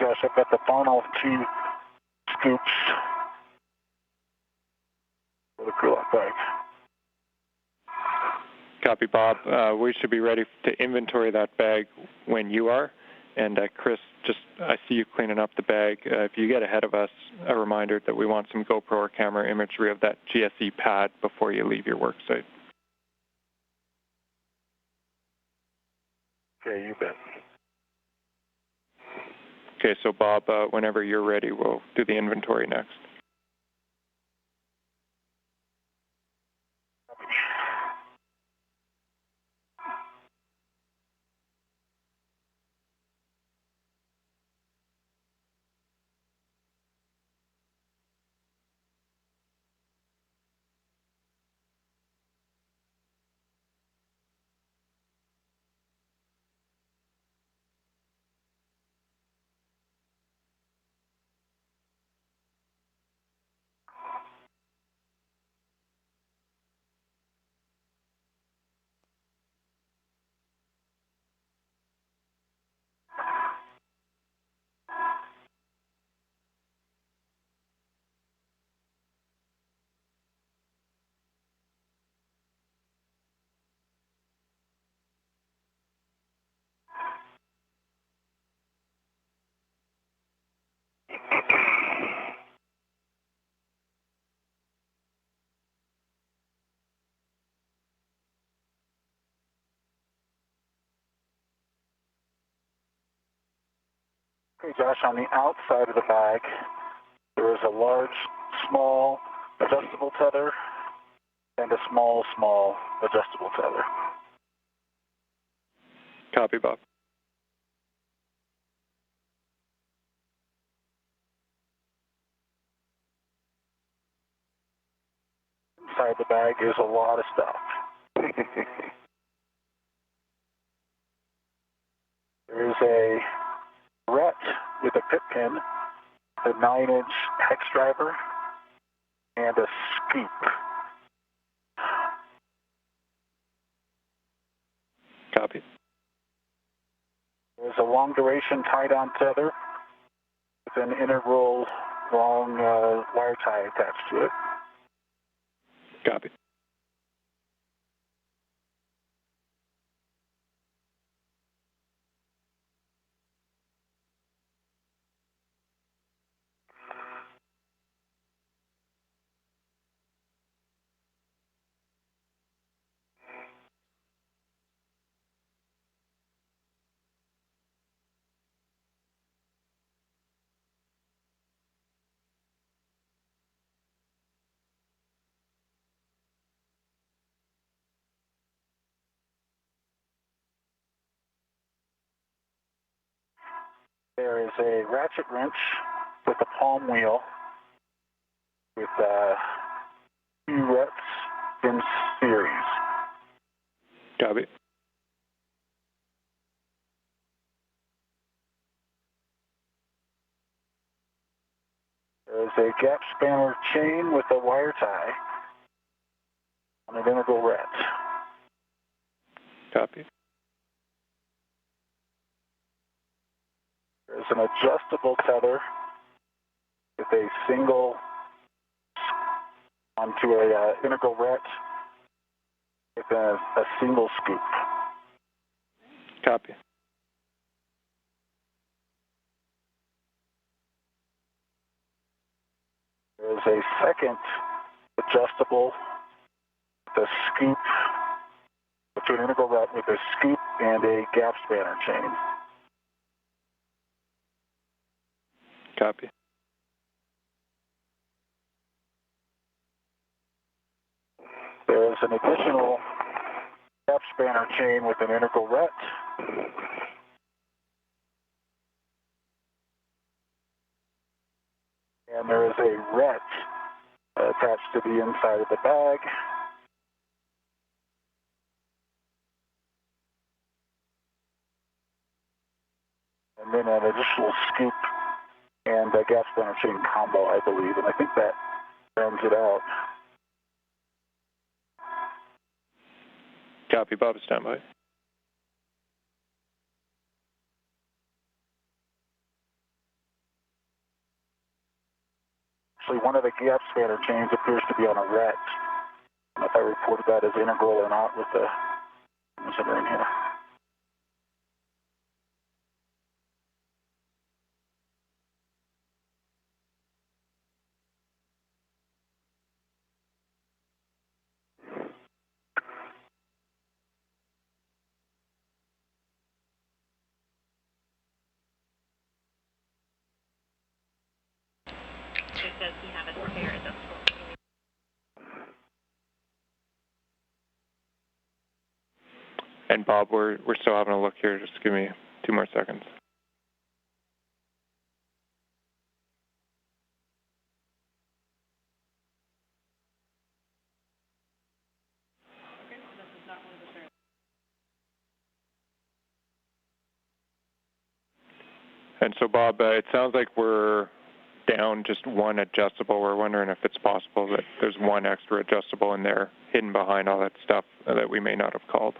Josh, I've got the final 2 scoops for the crew bag. Copy, Bob. We should be ready to inventory that bag when you are. And Chris, I see you cleaning up the bag. If you get ahead of us, a reminder that we want some GoPro or camera imagery of that GSE pad before you leave your work site. Okay, you bet. Okay, so Bob, whenever you're ready, we'll do the inventory next. Okay, Josh, on the outside of the bag, there is a large, small, adjustable tether and a small, small adjustable tether. Copy, Bob. Inside the bag is a lot of stuff. There is a ret with a Pippin, a 9-inch hex driver, and a scoop. Copy. There's a long-duration tie-down tether with an integral long wire tie attached to it. Copy. There is a ratchet wrench with a palm wheel with 2 rets in series. Copy. There is a gap spanner chain with a wire tie on an integral ret. Copy. There's an adjustable tether with a single onto a integral ret with a single scoop. Copy. There's a second adjustable with a scoop, to an integral ret with a scoop and a gap spanner chain. Copy. There is an additional gap spanner chain with an integral ret. And there is a ret attached to the inside of the bag. And then an additional scoop and a gas spanner chain combo, I believe. And I think that rounds it out. Copy, Bob. Stand by. Actually, one of the gap spanner chains appears to be on a ret. I don't know if I reported that as integral or not with the sender in here. Does he have a spare adjustable? And Bob, we're still having a look here. Just give me 2 more seconds. And so, Bob, it sounds like we're down just one adjustable. We're wondering if it's possible that there's one extra adjustable in there hidden behind all that stuff that we may not have called.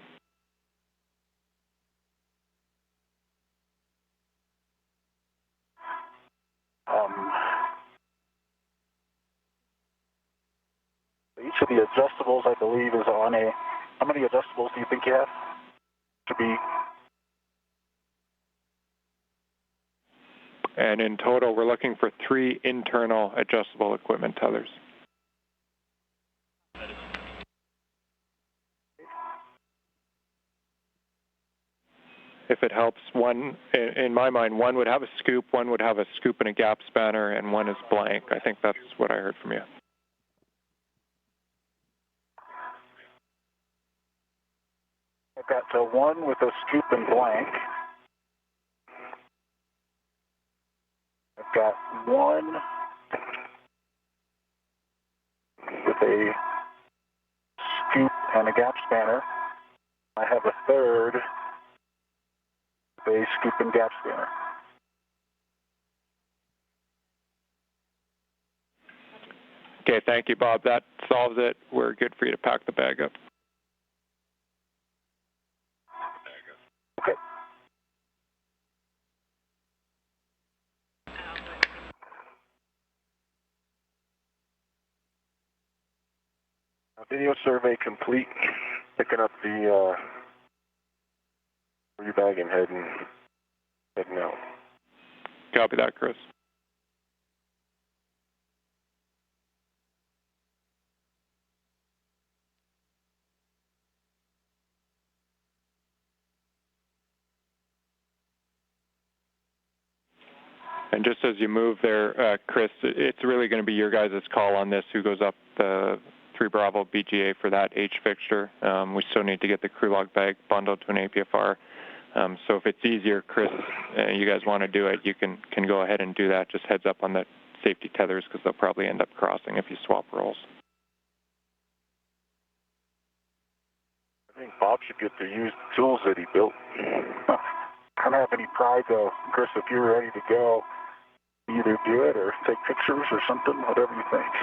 Each of the adjustables, I believe, is on a... How many adjustables do you think you have? To be... And in total, we're looking for 3 internal adjustable equipment tethers. If if it helps. One, in my mind, one would have a scoop, one would have a scoop and a gap spanner, and one is blank. I think that's what I heard from you. I've got one with a scoop and blank. I've got one with a scoop and a gap spanner. I have a third with a scoop and gap spanner. Okay, thank you, Bob. That solves it. We're good for you to pack the bag up. Okay. Video survey complete. Picking up the rebag and heading out. Copy that, Chris. And just as you move there, Chris, it's really going to be your guys' call on this, who goes up the 3 Bravo BGA for that H fixture. We still need to get the crew log bag bundled to an APFR. So if it's easier, Chris, you guys want to do it, you can go ahead and do that. Just heads up on the safety tethers, because they'll probably end up crossing if you swap roles. I think Bob should get to use the tools that he built. I don't have any pride though, Chris. If you're ready to go, either do it or take pictures or something, whatever you think.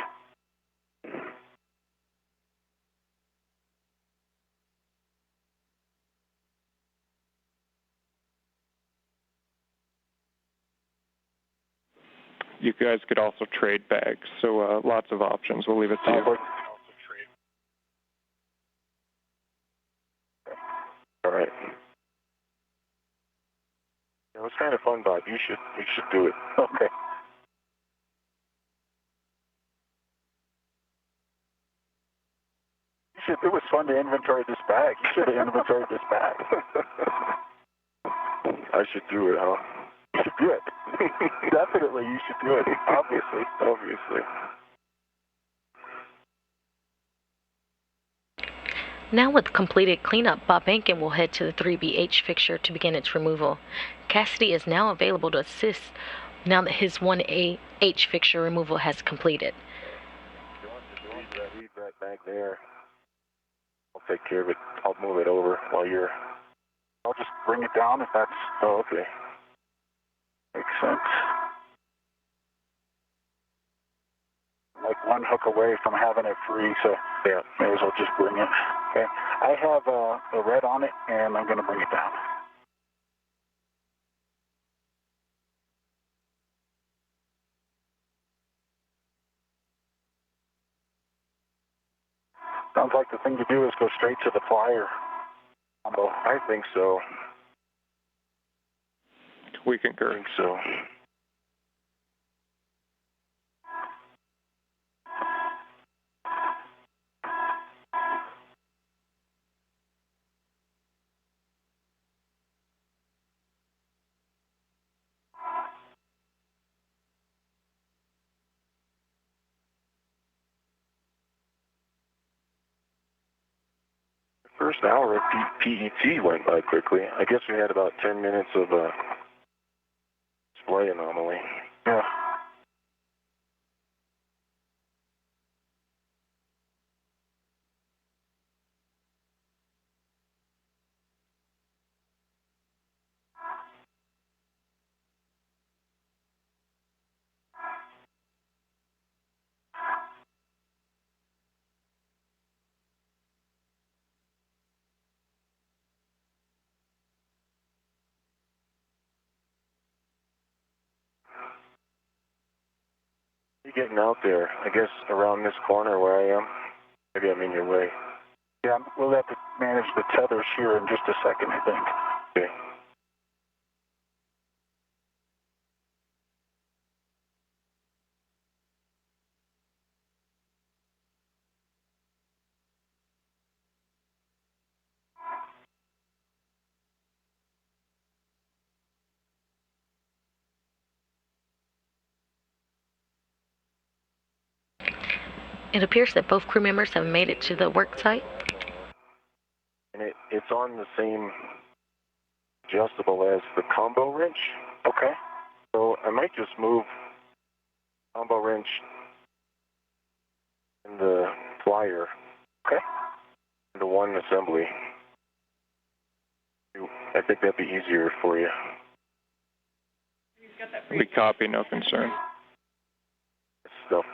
You guys could also trade bags, so lots of options. We'll leave it to you. All right. It was kind of fun, Bob. We should do it. Okay. It was fun to inventory this bag. You should have inventoried this bag. I should do it, huh? You should do it. Definitely, you should do it. Obviously. Now with completed cleanup, Bob Behnken will head to the 3BH fixture to begin its removal. Cassidy is now available to assist now that his 1AH fixture removal has completed. Leave that back there. I'll take care of it. I'll move it over while you're... I'll just bring it down if that's... Oh, okay. Makes sense. Like one hook away from having it free, so yeah, may as well just bring it. Okay. I have a red on it, and I'm going to bring it down. Sounds like the thing to do is go straight to the Plier combo. I think so. We concur. I think so. First hour of PET went by quickly. I guess we had about 10 minutes of display anomaly. Yeah. You getting out there? I guess around this corner where I am. Maybe I'm in your way. Yeah, we'll have to manage the tethers here in just a second, I think. Okay. It appears that both crew members have made it to the work site. And it's on the same adjustable as the combo wrench. Okay. So I might just move combo wrench and the plier, okay, into one assembly. I think that'd be easier for you. We copy, no concern. Stuff.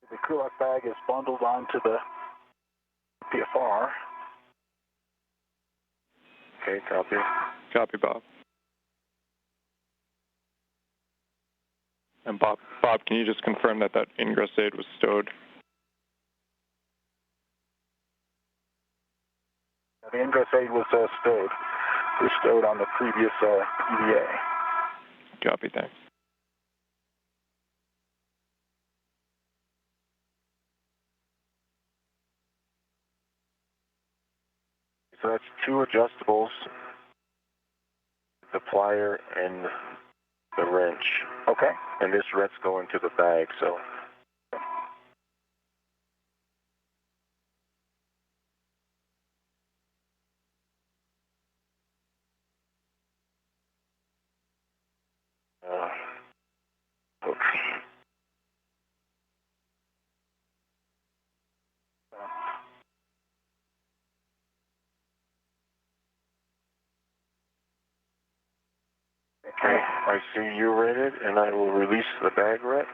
The crew bag is bundled onto the PFR. Okay, copy. Copy, Bob. And Bob, can you just confirm that that ingress aid was stowed? The ingress aid was stowed. It was stowed on the previous EVA. Copy, thanks. So that's two adjustables, the plier and the wrench. Okay. And this wrench go into the bag, so. Okay. Okay, I see you rated, and I will release the bag rack.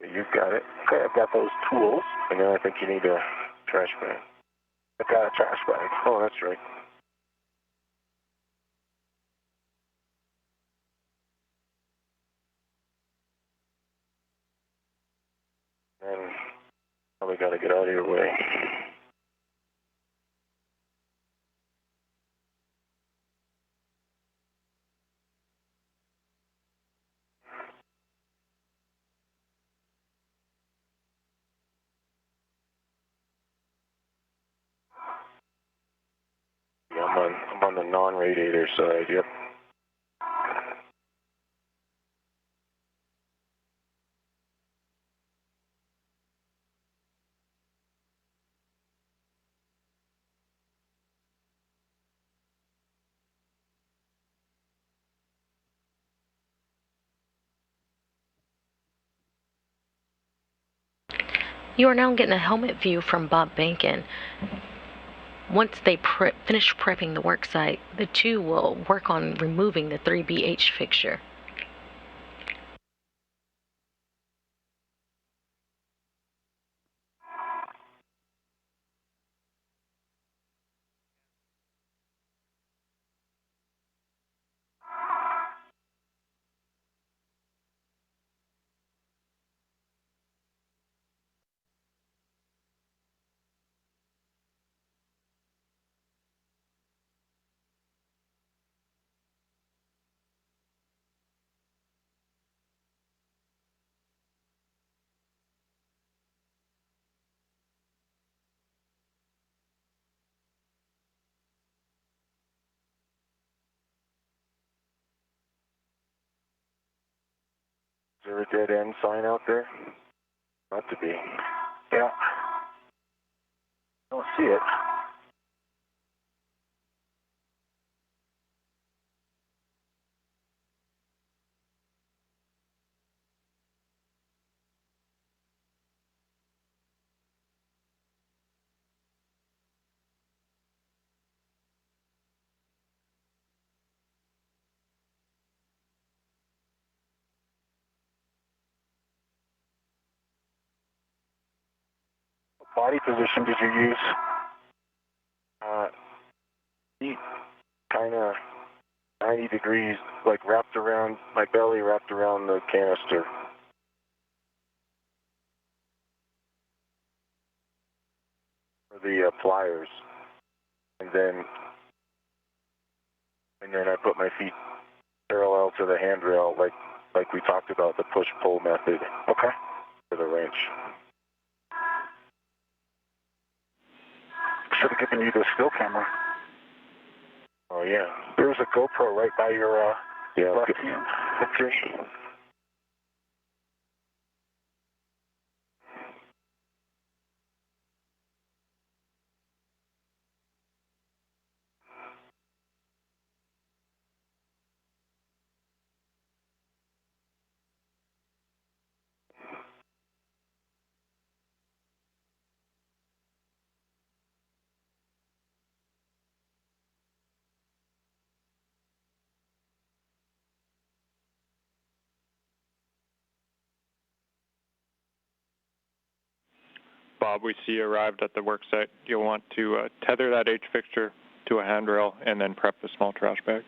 You've got it. Okay, I've got those tools, and then I think you need a trash bag. I've got a trash bag. Oh, that's right. And probably got to get out of your way. Yeah, I'm on the non-radiator side, yep. You are now getting a helmet view from Bob Behnken. Once they finish prepping the work site, the two will work on removing the 3BH fixture. Is there a dead end sign out there? Not to be. Yeah. Don't see it. body position did you use? Feet kind of 90 degrees, like wrapped around, my belly wrapped around the canister. For the pliers. And then I put my feet parallel to the handrail, like we talked about, the push-pull method. Okay. For the wrench. Should have given you the still camera. Oh, yeah. There's a GoPro right by your left hand. Okay. Bob, we see you arrived at the work site. You'll want to tether that H fixture to a handrail and then prep the small trash bag.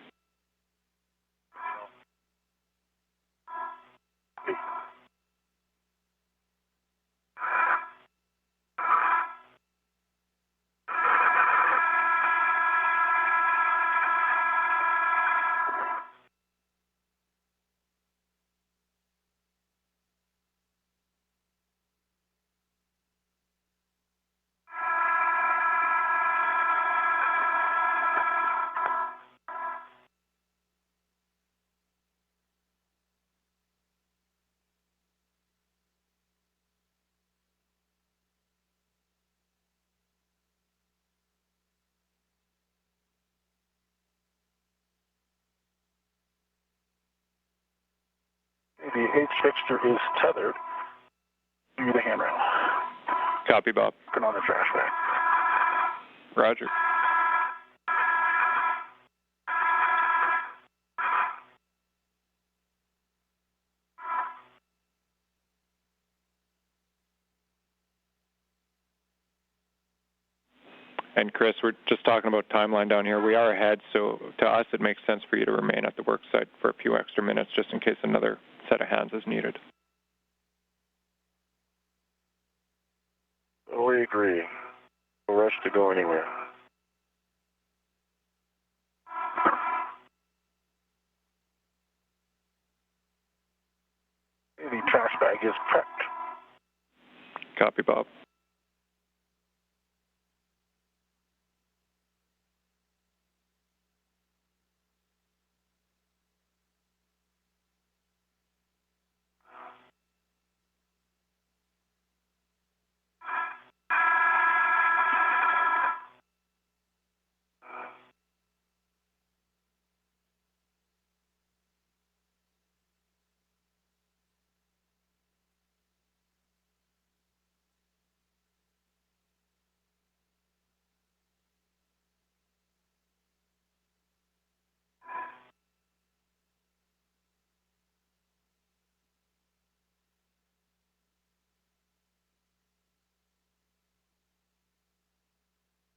The H fixture is tethered to the handrail. Copy, Bob. Put on the trash bag. Roger. And Chris, we're just talking about timeline down here. We are ahead, so to us it makes sense for you to remain at the work site for a few extra minutes just in case another set of hands is needed. Totally agree. No rush to go anywhere. The trash bag is prepped. Copy, Bob.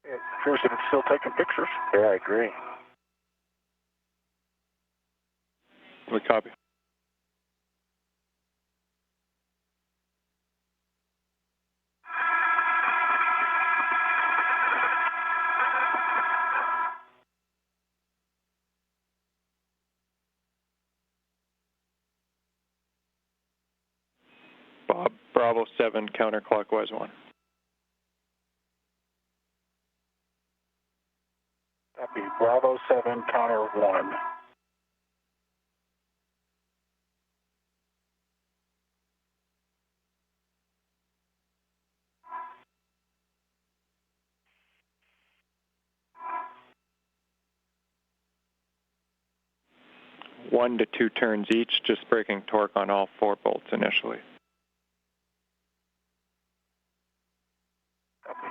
It appears that it's still taking pictures. Yeah, I agree. We copy. Bob, Bravo 7, counterclockwise 1. Copy. Bravo 7, counter 1. One to two turns each, just breaking torque on all 4 bolts initially. Copy.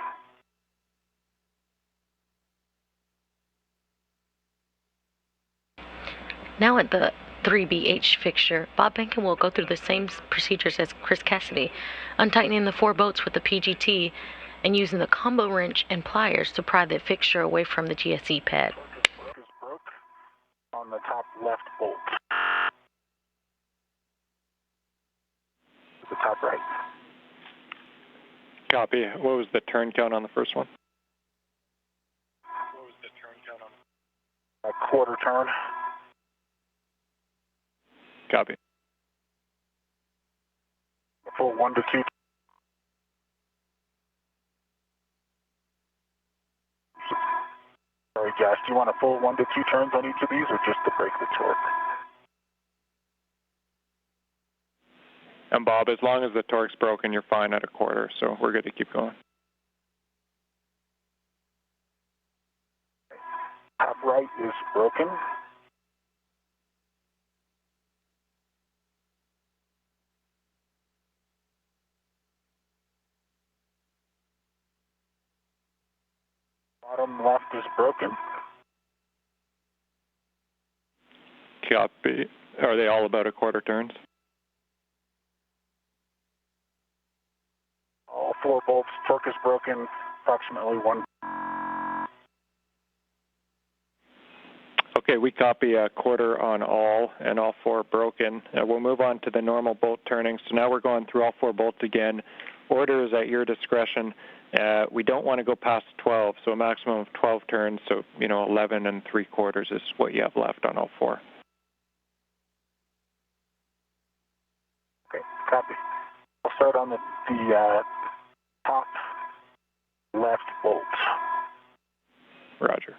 Now at the 3BH fixture, Bob Behnken will go through the same procedures as Chris Cassidy, untightening the 4 bolts with the PGT and using the combo wrench and pliers to pry the fixture away from the GSE pad. Is broke on the top left bolt. The top right. Copy. What was the turn count on the first one? A quarter turn. Copy. A full 1 to 2. Sorry, Josh, do you want a full 1 to 2 turns on each of these, or just to break the torque? And Bob, as long as the torque's broken, you're fine at a quarter, so we're good to keep going. Top right is broken. Bottom left is broken. Copy. Are they all about a quarter turns? All 4 bolts, torque is broken, approximately 1. Okay, we copy a quarter on all, and all 4 broken. We'll move on to the normal bolt turning. So now we're going through all 4 bolts again. Order is at your discretion. We don't want to go past 12, so a maximum of 12 turns. So, 11 3/4 is what you have left on all 4. Okay, copy. I'll start on the top left bolt. Roger.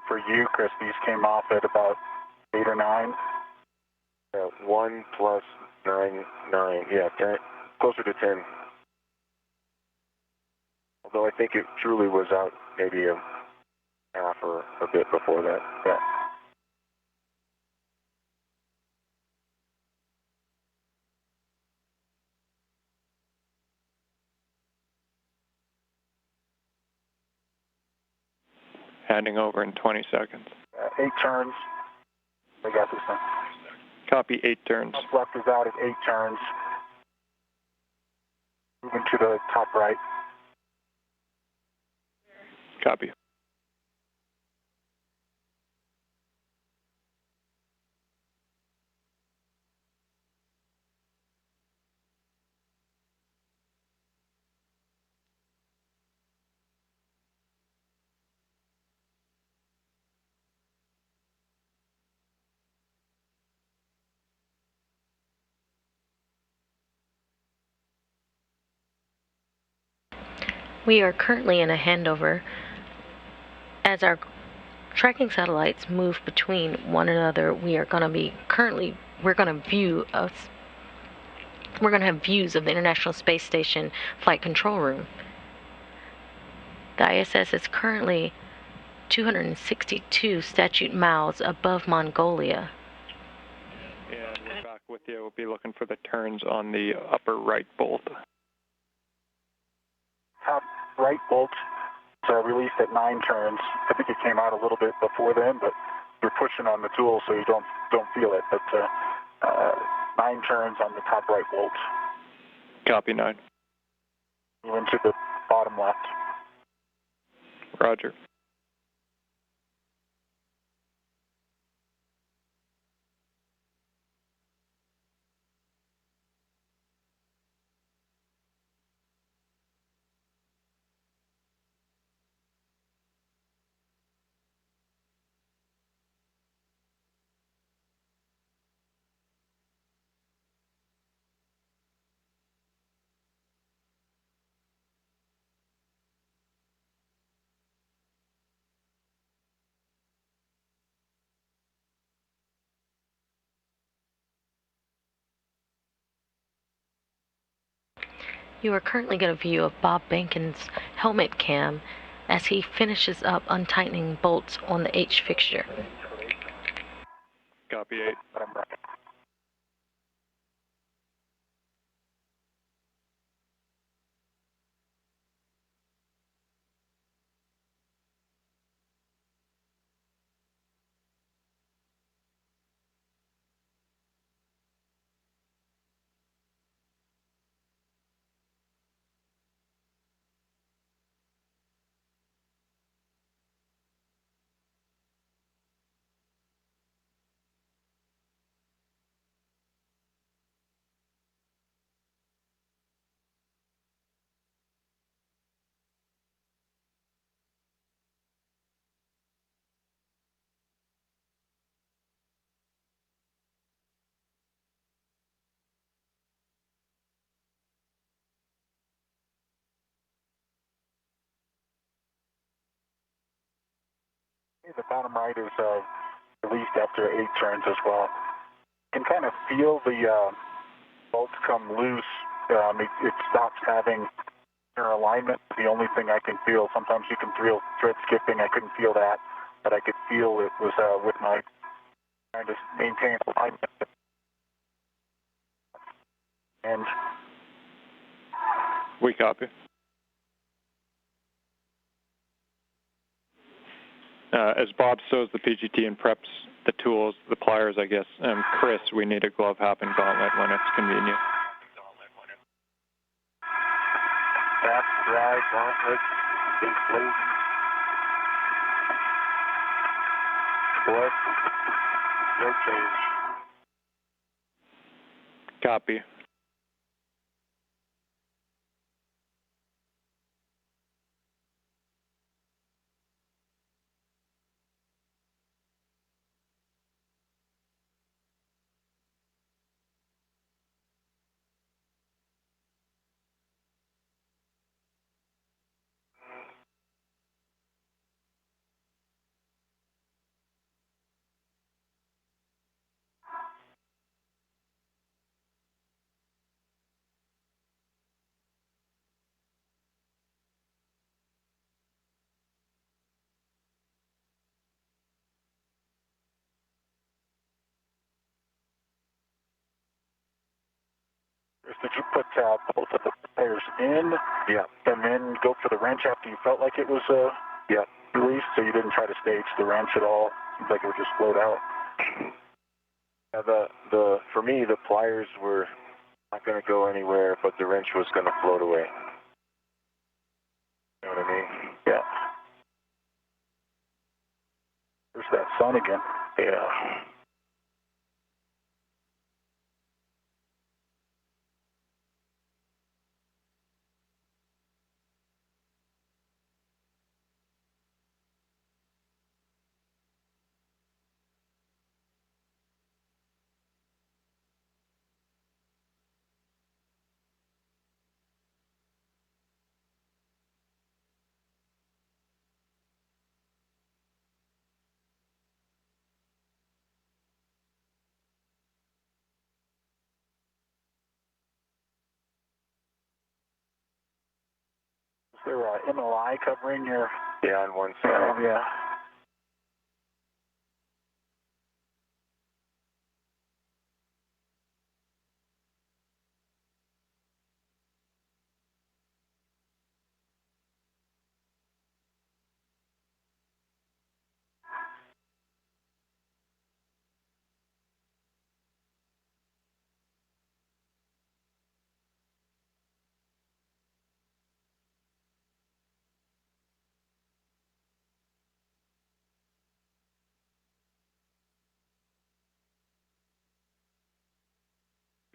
For you, Chris, these came off at about 8 or 9. 1 plus 9, 9. Yeah, 10, closer to 10. Although I think it truly was out maybe a half or a bit before that. Yeah. Handing over in 20 seconds. 8 turns. I got this one. Copy 8 turns. Top left is out at 8 turns. Moving to the top right. Copy. We are currently in a handover as our tracking satellites move between one another. We're going to have views of the International Space Station Flight Control Room. The ISS is currently 262 statute miles above Mongolia. And we're back with you. We'll be looking for the turns on the upper right bolt. Top right bolt is released at 9 turns. I think it came out a little bit before then, but you're pushing on the tool so you don't feel it. But 9 turns on the top right bolt. Copy 9. Moving to the bottom left. Roger. You are currently going to view of Bob Behnken's helmet cam as he finishes up untightening bolts on the H fixture. Copy 8. The bottom right is released after 8 turns as well. You can kind of feel the bolts come loose. It stops having inner alignment. The only thing I can feel, sometimes you can feel thread skipping. I couldn't feel that, but I could feel it was with my trying to maintain alignment. And we copy. As Bob sews the PGT and preps the tools, the pliers, I guess, Chris, we need a glove hop and gauntlet when it's convenient. Back, drag, gauntlet, inflate, select, rotate. Copy. Did you put both of the pliers in? Yeah. And then go for the wrench after you felt like it was released, so you didn't try to stage the wrench at all? Seems like it would just float out. For me, the pliers were not going to go anywhere, but the wrench was going to float away. You know what I mean? Yeah. There's that sun again. Yeah. Is there a MLI covering your... Yeah, on one side. yeah.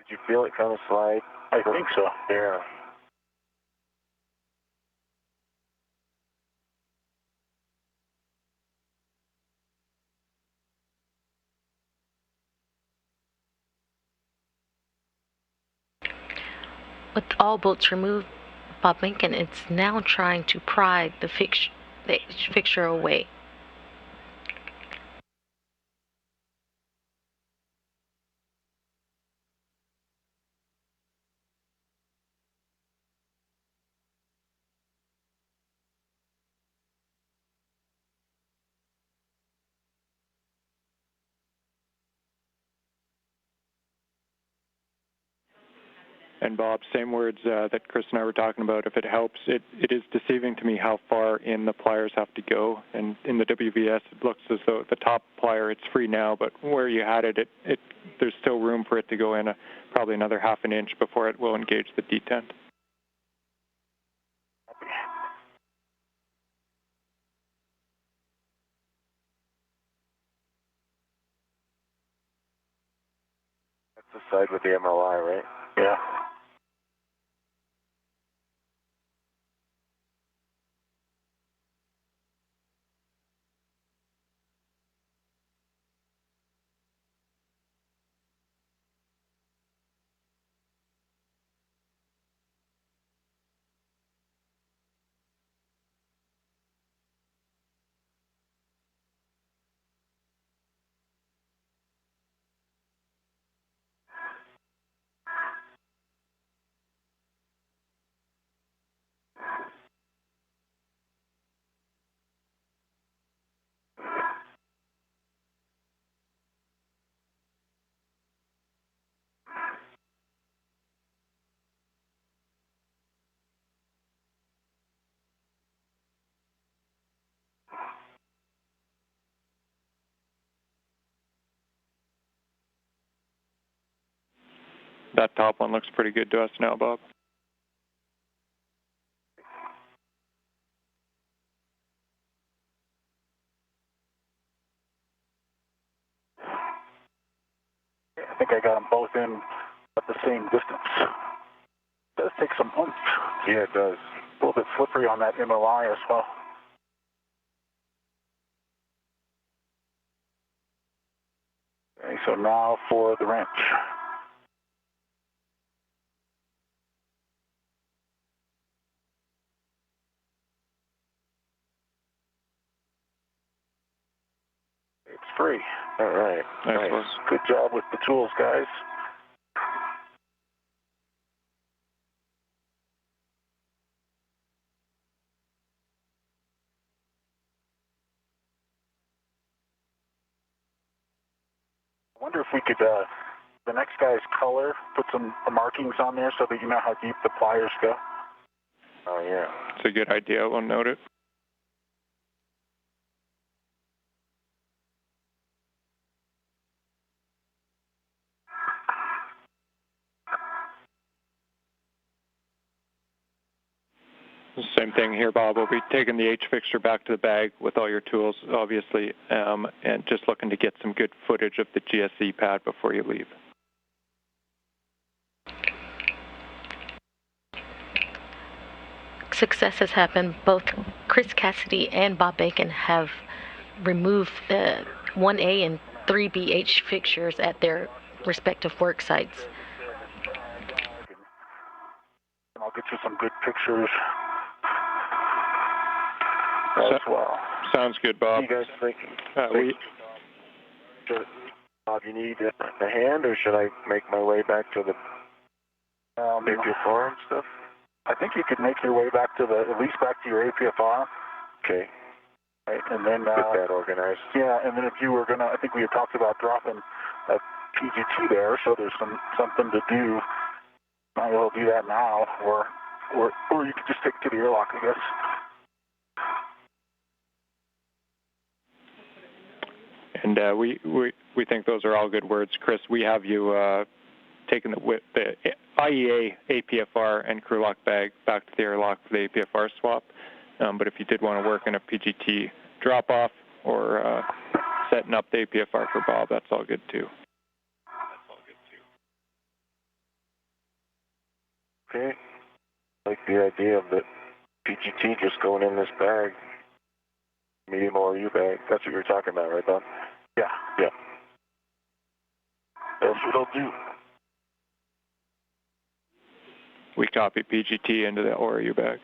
Did you feel it kind of slide? I think so. Yeah. With all bolts removed, Bob Behnken is now trying to pry the fixture away. And Bob, same words that Chris and I were talking about. If it helps, it is deceiving to me how far in the pliers have to go. And in the WVS, it looks as though the top plier, it's free now, but where you had it, there's still room for it to go in probably another half an inch before it will engage the detent. That's the side with the MLI, right? Yeah. That top one looks pretty good to us now, Bob. I think I got them both in at the same distance. It does take some oomph. Yeah, it does. A little bit slippery on that MOI as well. Okay, so now for the wrench. It's free. All right. Nice. Good job with the tools, guys. I wonder if we could, the next guy's color, put some markings on there so that you know how deep the pliers go. Oh, yeah. It's a good idea. We'll note it. Same thing here, Bob. We'll be taking the H fixture back to the bag with all your tools, obviously, and just looking to get some good footage of the GSE pad before you leave. Success has happened. Both Chris Cassidy and Bob Behnken have removed 1A and 3BH fixtures at their respective work sites. And I'll get you some good pictures as well. Sounds good, Bob. What do you guys think? Bob, you need a hand, or should I make my way back to the APFR and stuff? I think you could make your way back to at least back to your APFR. Okay. Right, and then Get that organized. Yeah, and then if you were gonna, I think we had talked about dropping a PGT there, so there's something to do. Might as well do that now, or you could just take it to the airlock, I guess. And we think those are all good words, Chris. We have you taking the IEA APFR and crew lock bag back to the airlock for the APFR swap. But if you did want to work in a PGT drop-off or setting up the APFR for Bob, that's all good too. Okay. I like the idea of the PGT just going in this bag. Medium ORU bag. That's what you're talking about, right, Bob? Yeah. Yeah. That's what it'll do. We copy PGT into the ORU bag.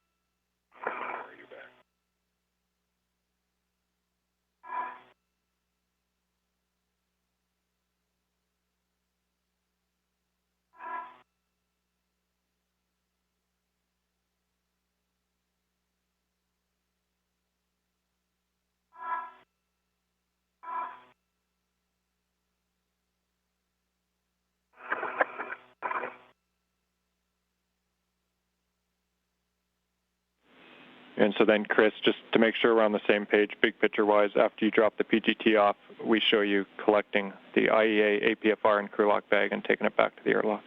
And so then, Chris, just to make sure we're on the same page, big picture-wise, after you drop the PGT off, we show you collecting the IEA, APFR, and crew lock bag and taking it back to the airlock.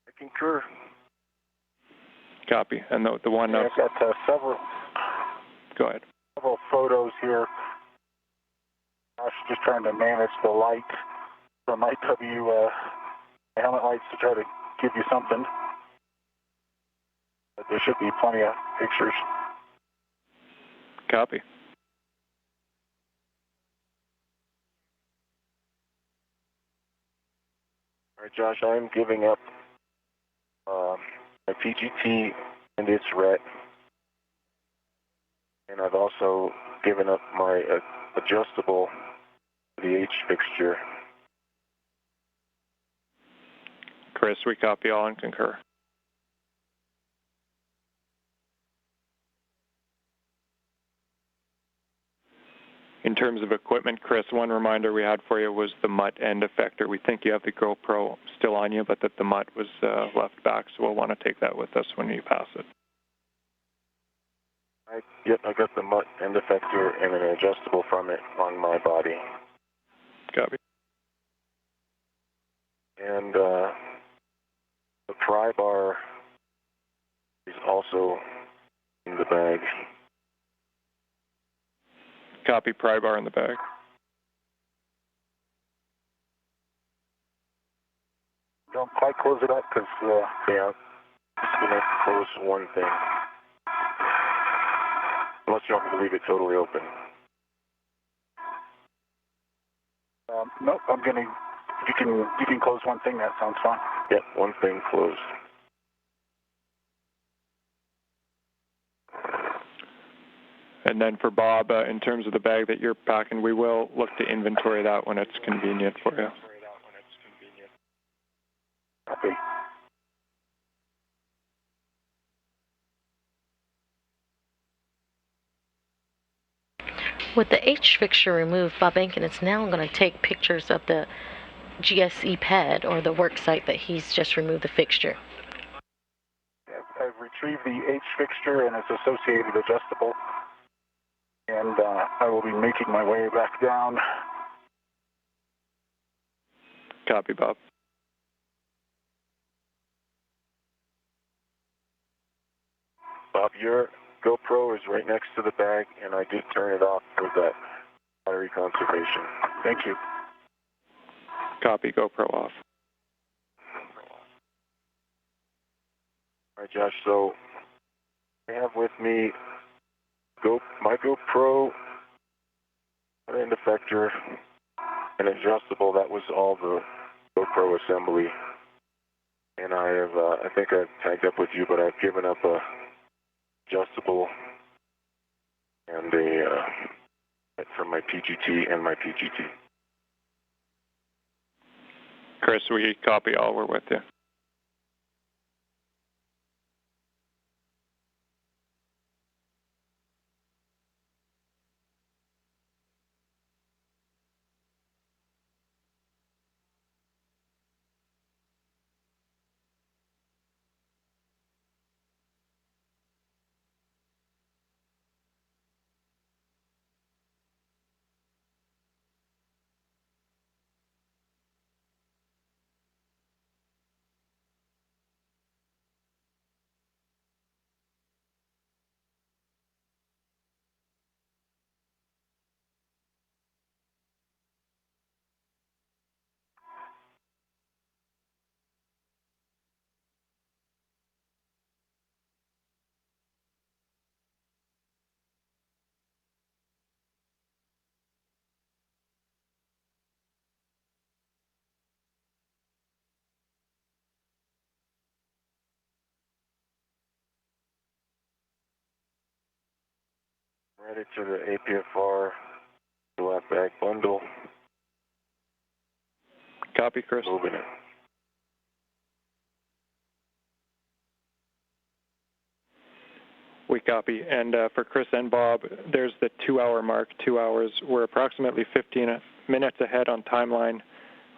I concur. Copy. And the one... Yeah, I've got several... Go ahead. Several photos here. I was just trying to manage the light from my helmet lights to try to give you something. But there should be plenty of pictures. Copy. All right, Josh, I'm giving up my PGT and its RET. And I've also given up my adjustable for the H fixture. Chris, we copy all and concur. In terms of equipment, Chris, one reminder we had for you was the MUT end effector. We think you have the GoPro still on you, but that the MUT was left back, so we'll want to take that with us when you pass it. Yep, I got the MUT end effector and an adjustable from it on my body. Copy. and the pry bar is also in the bag. Copy, pry bar in the bag. Don't quite close it up because, yeah, just going to close one thing. Unless you want me to leave it totally open. Nope, I'm going to, you can close one thing, that sounds fine. Yep, one thing closed. And then for Bob, in terms of the bag that you're packing, we will look to inventory that when it's convenient for you. Copy. With the H fixture removed, Bob Behnken is now going to take pictures of the GSE pad or the work site that he's just removed the fixture. I've retrieved the H fixture and its associated adjustable, and I will be making my way back down. Copy, Bob. Bob, your GoPro is right next to the bag, and I did turn it off for that battery conservation. Thank you. Copy, GoPro off. All right, Josh, so I have with me my GoPro, end effector, and adjustable. That was all the GoPro assembly. And I have, I think I've tagged up with you, but I've given up a adjustable and from my PGT and my PGT. Chris, we copy all. We're with you. Ready to the APFR left bag bundle. Copy, Chris. Moving it. We copy. And for Chris and Bob, there's the 2-hour mark, 2 hours. We're approximately 15 minutes ahead on timeline.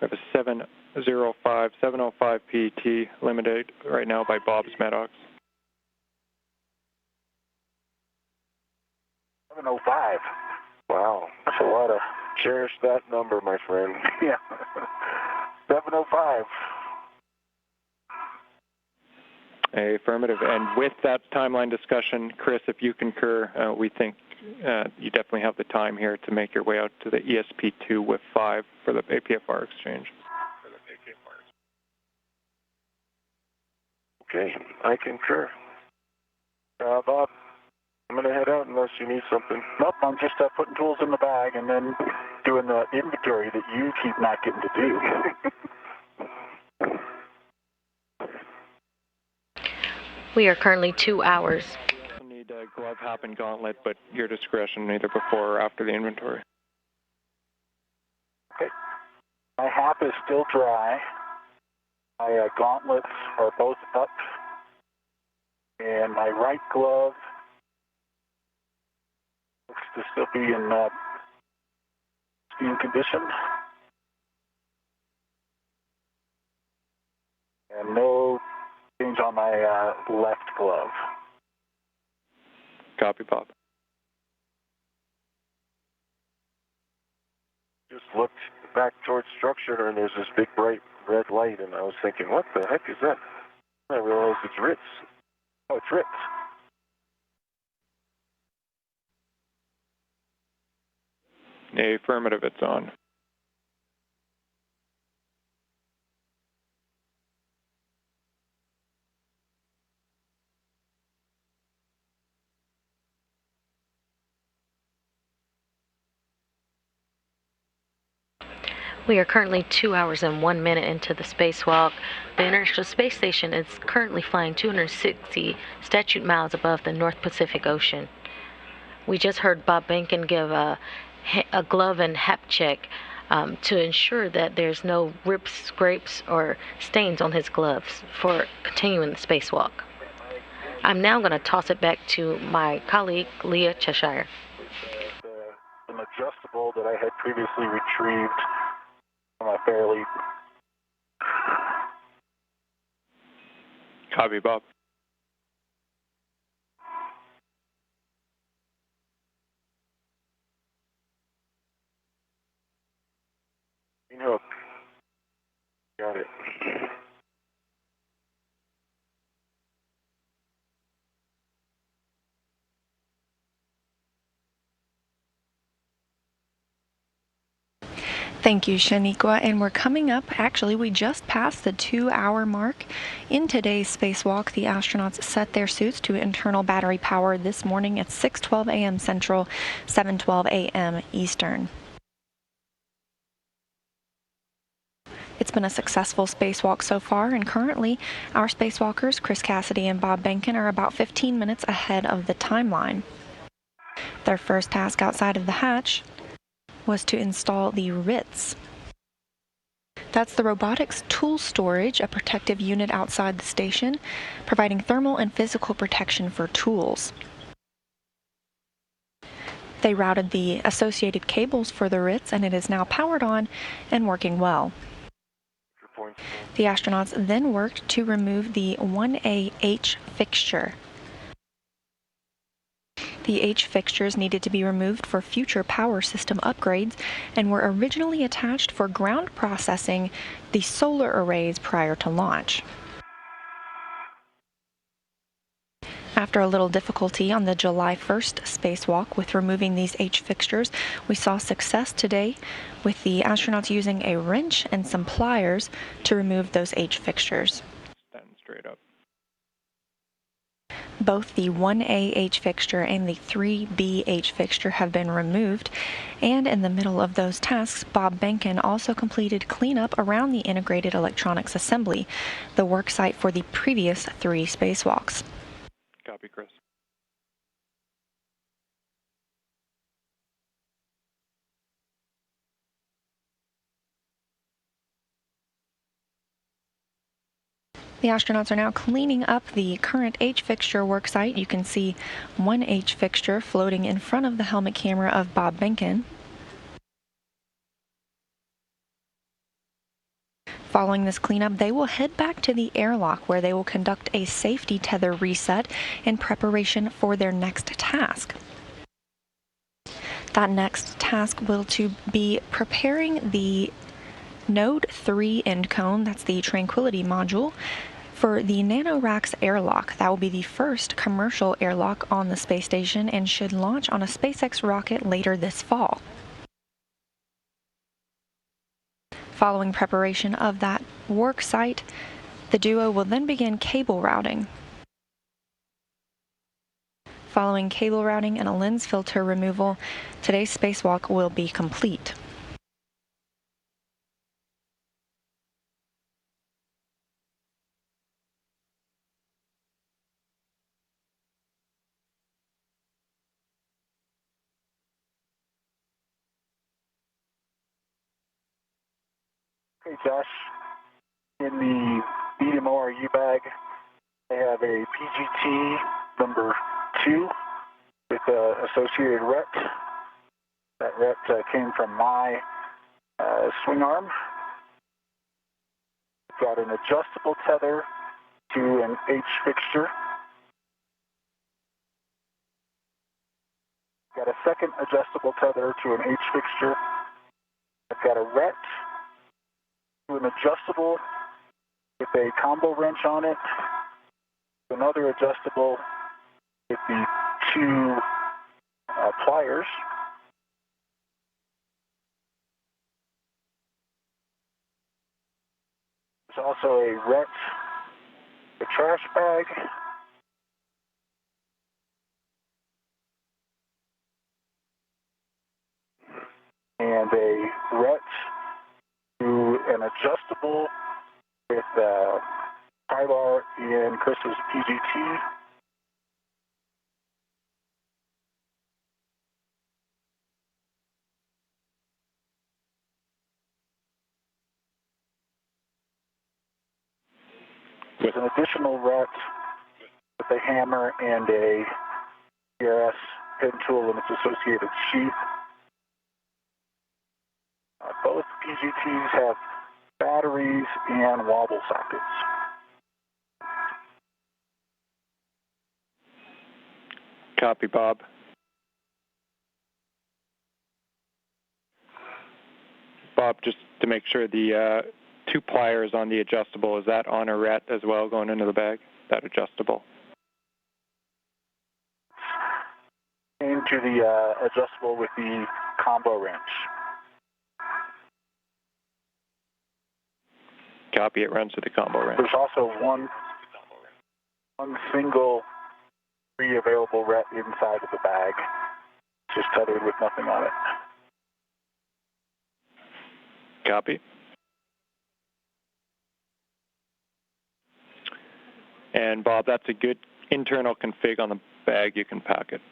We have a 7:05 PET limited right now by Bob's Maddox. 7:05. Wow, that's a lot of, cherish that number, my friend. Yeah. 7:05. Affirmative. And with that timeline discussion, Chris, if you concur, we think you definitely have the time here to make your way out to the ESP2 with 5 for the APFR exchange. Okay, I concur. Bob, I'm going to head out unless you need something. Nope, I'm just putting tools in the bag and then doing the inventory that you keep not getting to do. We are currently 2 hours. You'll need a glove, hop, and gauntlet, but your discretion, either before or after the inventory. Okay. My hat is still dry. My gauntlets are both up. And my right glove looks to still be in steam condition. And no change on my left glove. Copy, Bob. Just looked back towards structure, and there's this big bright red light, and I was thinking, what the heck is that? I realized it's RITS. Oh, it's RITS. Affirmative, it's on. We are currently 2 hours and 1 minute into the spacewalk. The International Space Station is currently flying 260 statute miles above the North Pacific Ocean. We just heard Bob Behnken give a glove and hap check to ensure that there's no rips, scrapes, or stains on his gloves for continuing the spacewalk. I'm now going to toss it back to my colleague, Leah Cheshire. An adjustable that I had previously retrieved from a fairly... Copy, Bob. Hook. Got it. Thank you, Shaniqua. And we're coming up, actually, we just passed the 2-hour mark. In today's spacewalk, the astronauts set their suits to internal battery power this morning at 6:12 a.m. Central, 7:12 a.m. Eastern. It's been a successful spacewalk so far, and currently our spacewalkers, Chris Cassidy and Bob Behnken, are about 15 minutes ahead of the timeline. Their first task outside of the hatch was to install the RITS. That's the Robotics Tool Storage, a protective unit outside the station, providing thermal and physical protection for tools. They routed the associated cables for the RITS, and it is now powered on and working well. The astronauts then worked to remove the 1A H fixture. The H fixtures needed to be removed for future power system upgrades and were originally attached for ground processing the solar arrays prior to launch. After a little difficulty on the July 1st spacewalk with removing these H fixtures, we saw success today with the astronauts using a wrench and some pliers to remove those H fixtures. Stand straight up. Both the 1A H fixture and the 3B H fixture have been removed, and in the middle of those tasks, Bob Behnken also completed cleanup around the integrated electronics assembly, the work site for the previous 3 spacewalks. Copy, Chris. The astronauts are now cleaning up the current H fixture worksite. You can see one H fixture floating in front of the helmet camera of Bob Behnken. Following this cleanup, they will head back to the airlock where they will conduct a safety tether reset in preparation for their next task. That next task will be preparing the Node 3 end cone, that's the Tranquility module, for the Nano airlock. That will be the first commercial airlock on the space station and should launch on a Spacex rocket later this fall. Following preparation of that work site, the duo will then begin cable routing. Following cable routing and a lens filter removal, today's spacewalk will be complete. Hey Josh, in the medium ORU bag, I have a PGT number 2 with associated ret. That ret came from my swing arm. Got an adjustable tether to an H fixture. Got a second adjustable tether to an H fixture. I've got a ret an adjustable with a combo wrench on it, another adjustable with the two pliers. There's also a wrench, a trash bag, and a wrench to an adjustable with Tyler and Chris's PGT. With an additional wrench with a hammer and a PRS pen tool and its associated sheath. Both PGTs have batteries and wobble sockets. Copy, Bob. Bob, just to make sure, the two pliers on the adjustable, is that on a ret as well going into the bag, that adjustable? Into the adjustable with the combo wrench. Copy, it runs to the combo wrench. There's also one single free available ret inside of the bag, just tethered with nothing on it. Copy. And Bob, that's a good internal config on the bag. You can pack it.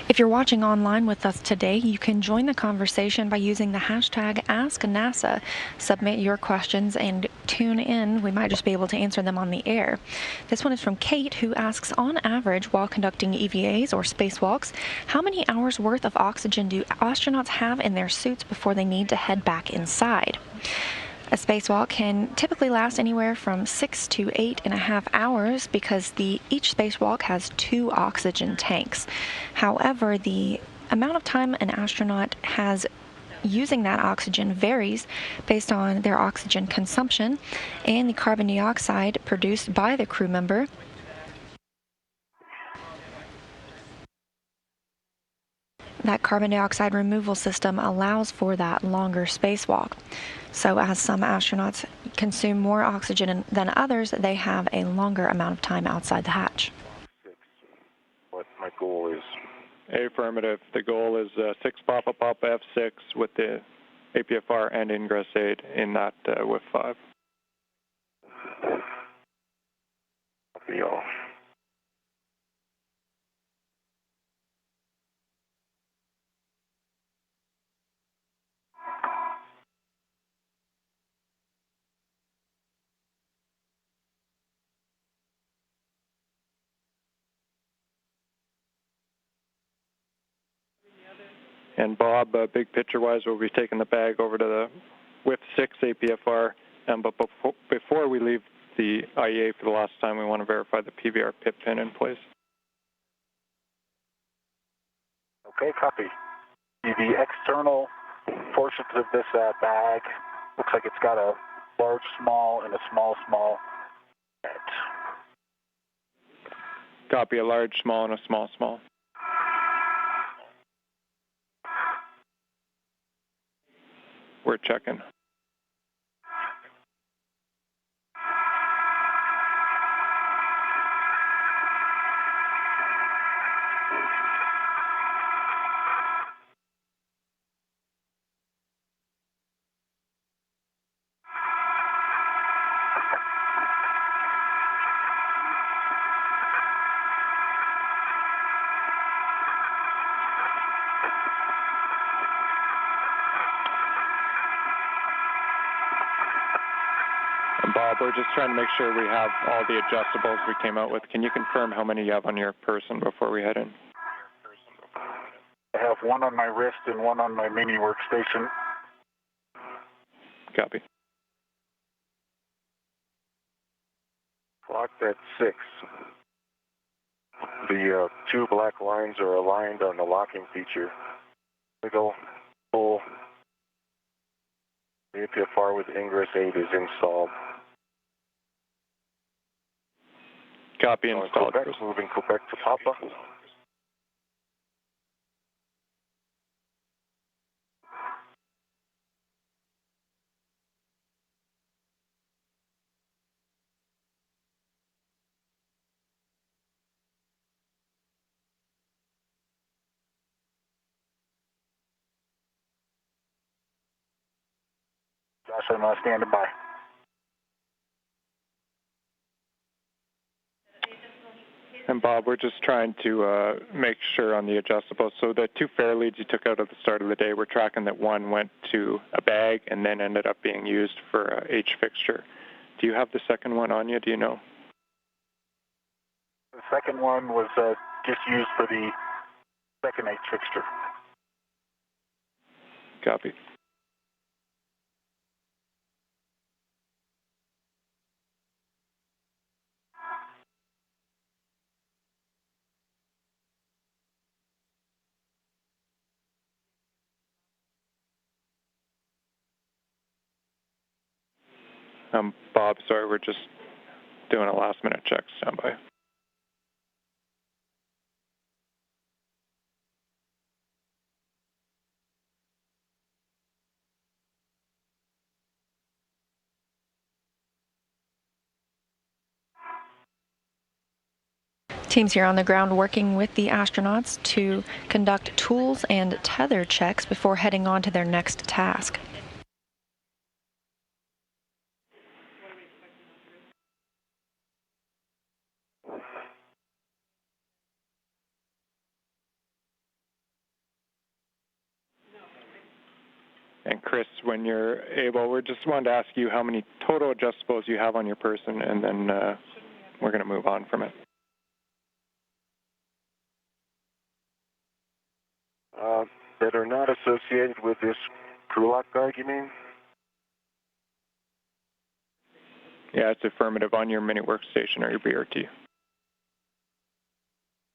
If you're watching online with us today, you can join the conversation by using the hashtag AskNASA. Submit your questions and tune in. We might just be able to answer them on the air. This one is from Kate, who asks, on average, while conducting EVAs or spacewalks, how many hours worth of oxygen do astronauts have in their suits before they need to head back inside? A spacewalk can typically last anywhere from 6 to 8.5 hours because each spacewalk has 2 oxygen tanks. However, the amount of time an astronaut has using that oxygen varies based on their oxygen consumption and the carbon dioxide produced by the crew member. That carbon dioxide removal system allows for that longer spacewalk. So as some astronauts consume more oxygen than others, they have a longer amount of time outside the hatch. What my goal is. Affirmative. The goal is 6 Papa Papa F6 with the APFR and ingress aid in that with 5. Copy all. And Bob, big picture-wise, we'll be taking the bag over to the WIF 6 APFR. But before we leave the IEA for the last time, we want to verify the PVR Pippin in place. Okay, copy. The external portions of this bag looks like it's got a large, small, and a small, small. Copy, a large, small, and a small, small. We're checking. we're just trying to make sure we have all the adjustables we came out with. Can you confirm how many you have on your person before we head in? I have one on my wrist and one on my mini workstation. Copy. Clocked at 6. The two black lines are aligned on the locking feature. Wiggle, pull. The Apfr with ingress 8 is installed. Copy, installed. Quebec, moving Quebec to Papa. Josh, I'm standing by. And Bob, we're just trying to make sure on the adjustables. So the two fair leads you took out at the start of the day, we're tracking that one went to a bag and then ended up being used for a H fixture. Do you have the second one on you? Do you know? The second one was just used for the second H fixture. Copy. Bob, sorry, we're just doing a last-minute check. Stand by. Teams here on the ground working with the astronauts to conduct tools and tether checks before heading on to their next task. And Chris, when you're able, we just wanted to ask you how many total adjustables you have on your person, and then we're going to move on from it. That are not associated with this crew lock guard, you mean? Yeah, it's affirmative on your mini workstation or your BRT.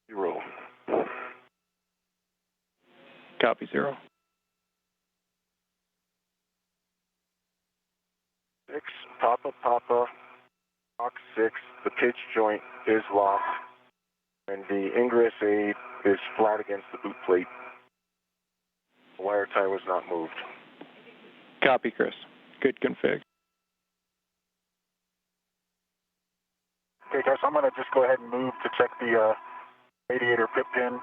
0. Copy, 0. 6, Papa, box 6, the pitch joint is locked, and the ingress aid is flat against the boot plate. The wire tie was not moved. Copy, Chris. Good config. Okay, guys, I'm going to just go ahead and move to check the radiator Pippin,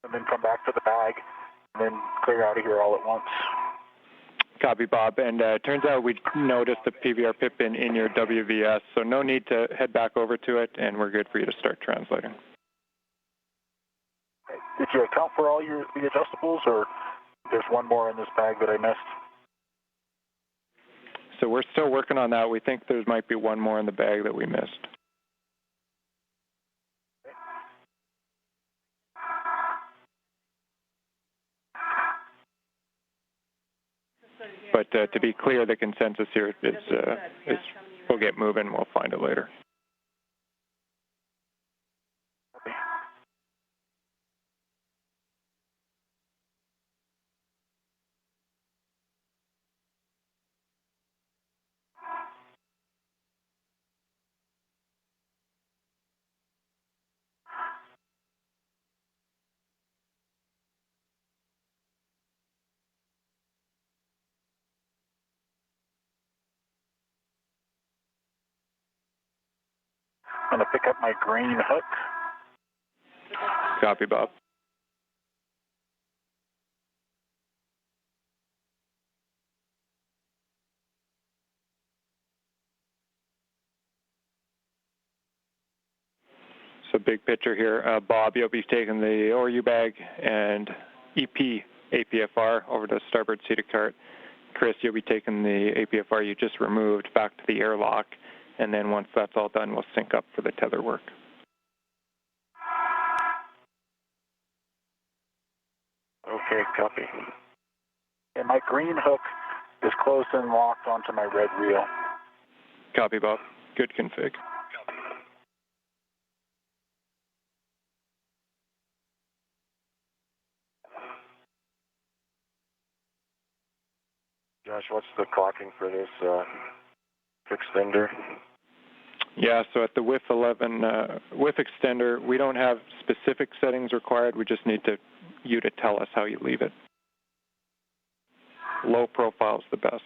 and then come back to the bag, and then clear out of here all at once. Copy, Bob. And it turns out we noticed the PVR Pippin in your WVS, so no need to head back over to it, and we're good for you to start translating. Did you account for all the adjustables, or there's one more in this bag that I missed? So we're still working on that. We think there might be one more in the bag that we missed. But to be clear, the consensus here is we'll get moving. We'll find it later. I'm going to pick up my green hook. Copy, Bob. So big picture here. Bob, you'll be taking the ORU bag and EP APFR over to the starboard seated cart. Chris, you'll be taking the APFR you just removed back to the airlock, and then once that's all done, we'll sync up for the tether work. Okay, copy. And my green hook is closed and locked onto my red wheel. Copy, Bob. Good config. Josh, what's the clocking for this extender? Yeah, so at the WIF 11 WIF extender, we don't have specific settings required. We just need you to tell us how you leave it. Low profile is the best.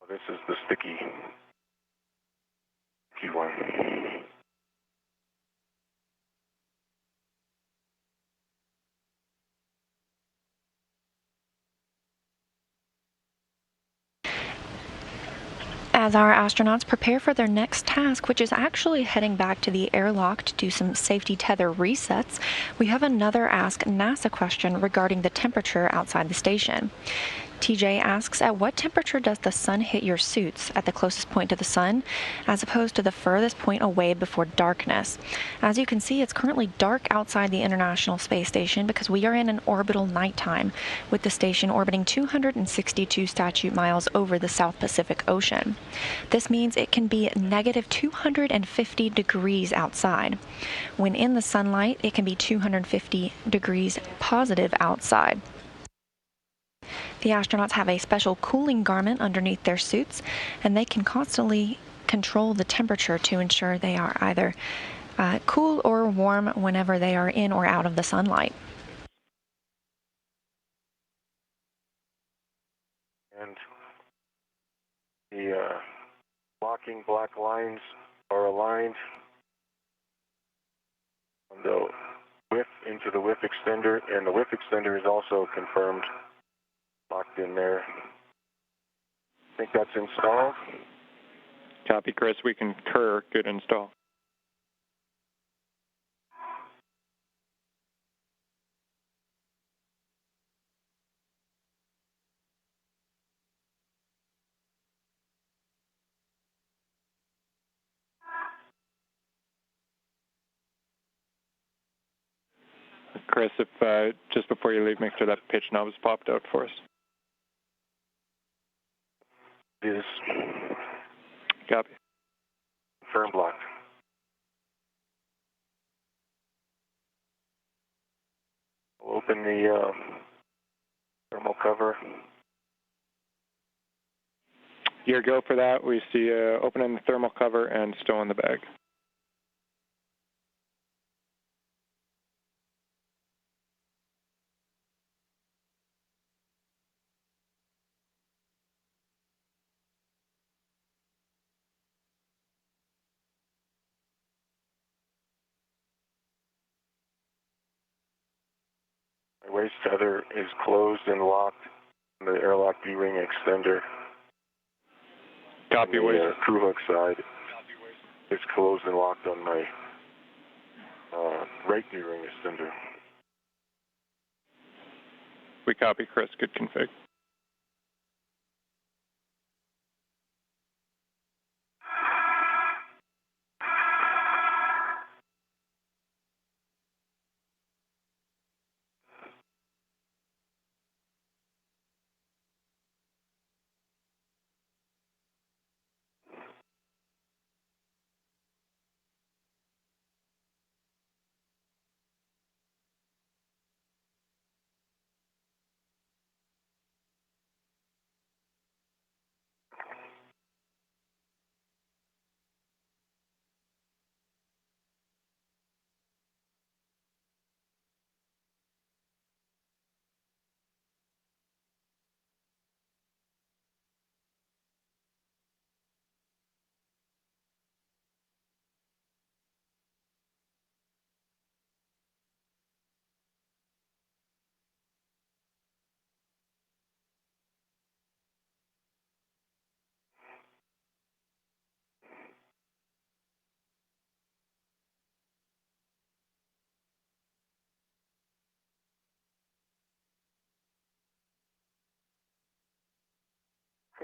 This is the sticky one. As our astronauts prepare for their next task, which is actually heading back to the airlock to do some safety tether resets, we have another Ask NASA question regarding the temperature outside the station. TJ asks, at what temperature does the sun hit your suits? At the closest point to the sun, as opposed to the furthest point away before darkness? As you can see, it's currently dark outside the International Space Station because we are in an orbital nighttime, with the station orbiting 262 statute miles over the South Pacific Ocean. This means it can be negative 250 degrees outside. When in the sunlight, it can be 250 degrees positive outside. The astronauts have a special cooling garment underneath their suits, and they can constantly control the temperature to ensure they are either cool or warm whenever they are in or out of the sunlight. And the blocking black lines are aligned on the WIF into the WIF extender, and the WIF extender is also confirmed. Locked in there. I think that's installed. Copy, Chris. We concur. Good install. Chris, if just before you leave, make sure that pitch knob is popped out for us. It is. Copy. Firm blocked. We'll open the thermal cover. Your go for that. We see opening the thermal cover and stow in the bag. My waist tether is closed and locked on the airlock D-ring extender. Copy, on the waist. crew hook side. It's closed and locked on my right D-ring extender. We copy, Chris. Good config.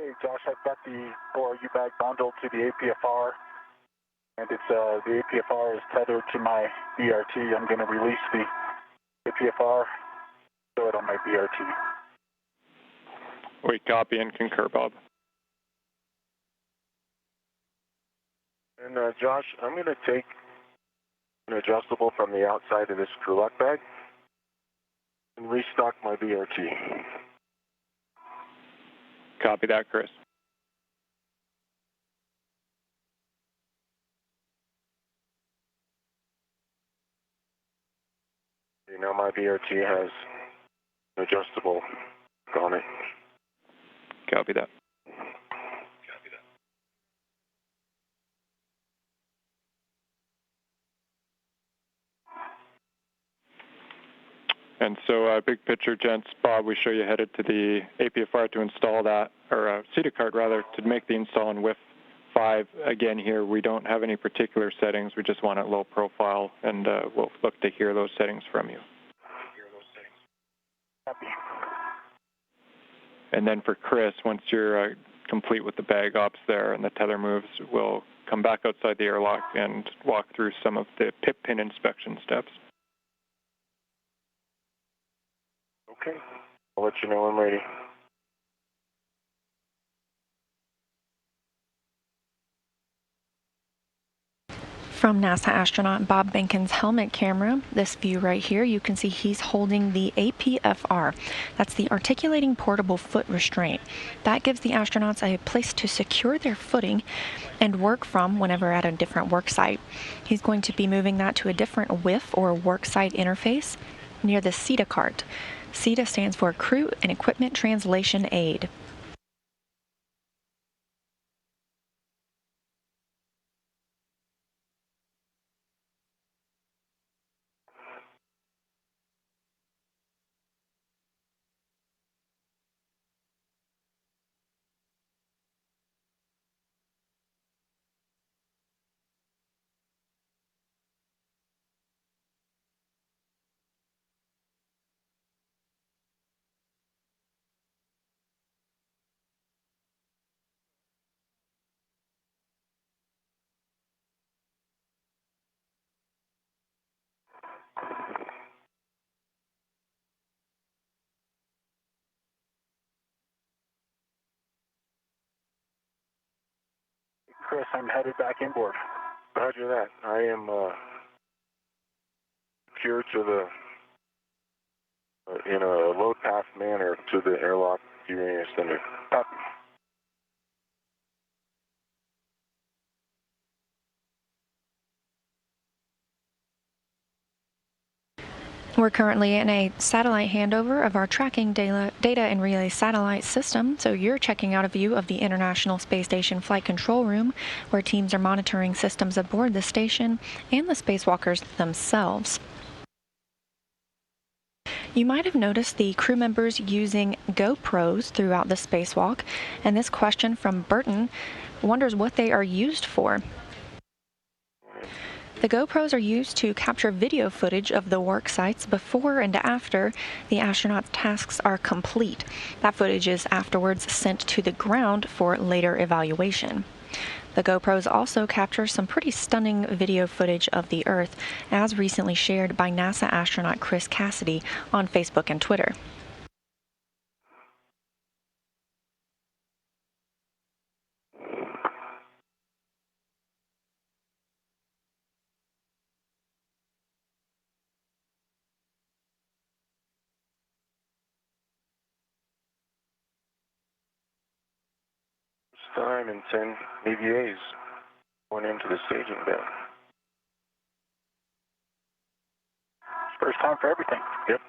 Hey, Josh, I've got the ORU bag bundled to the APFR, and it's the APFR is tethered to my BRT. I'm going to release the APFR, throw it on my BRT. We copy and concur, Bob. And Josh, I'm going to take an adjustable from the outside of this crew lock bag and restock my BRT. Copy that, Chris. You know, my BRT has an adjustable on it. Copy that. And so, big picture, gents, Bob, we show you headed to the APFR to install that, or CETA card rather, to make the install in WIF 5. Again, here we don't have any particular settings. We just want it low profile, and we'll look to hear those settings from you. And then for Chris, once you're complete with the bag ops there and the tether moves, we'll come back outside the airlock and walk through some of the Pippin inspection steps. Okay. I'll let you know when I'm ready. From NASA astronaut Bob Behnken's helmet camera, this view right here, you can see he's holding the APFR. That's the Articulating Portable Foot Restraint. That gives the astronauts a place to secure their footing and work from whenever at a different work site. He's going to be moving that to a different WIF or work site interface near the CETA cart. CETA stands for Crew and Equipment Translation Aid. Chris, I'm headed back inboard. Roger that. I am secured to the, in a load path manner to the airlock Uranus Center. We're currently in a satellite handover of our tracking data and relay satellite system, so you're checking out a view of the International Space Station Flight Control Room, where teams are monitoring systems aboard the station and the spacewalkers themselves. You might have noticed the crew members using GoPros throughout the spacewalk, and this question from Burton wonders what they are used for. The GoPros are used to capture video footage of the work sites before and after the astronauts' tasks are complete. That footage is afterwards sent to the ground for later evaluation. The GoPros also capture some pretty stunning video footage of the Earth, as recently shared by NASA astronaut Chris Cassidy on Facebook and Twitter. Time and 10 EVAs going into the staging bed. First time for everything. Yep.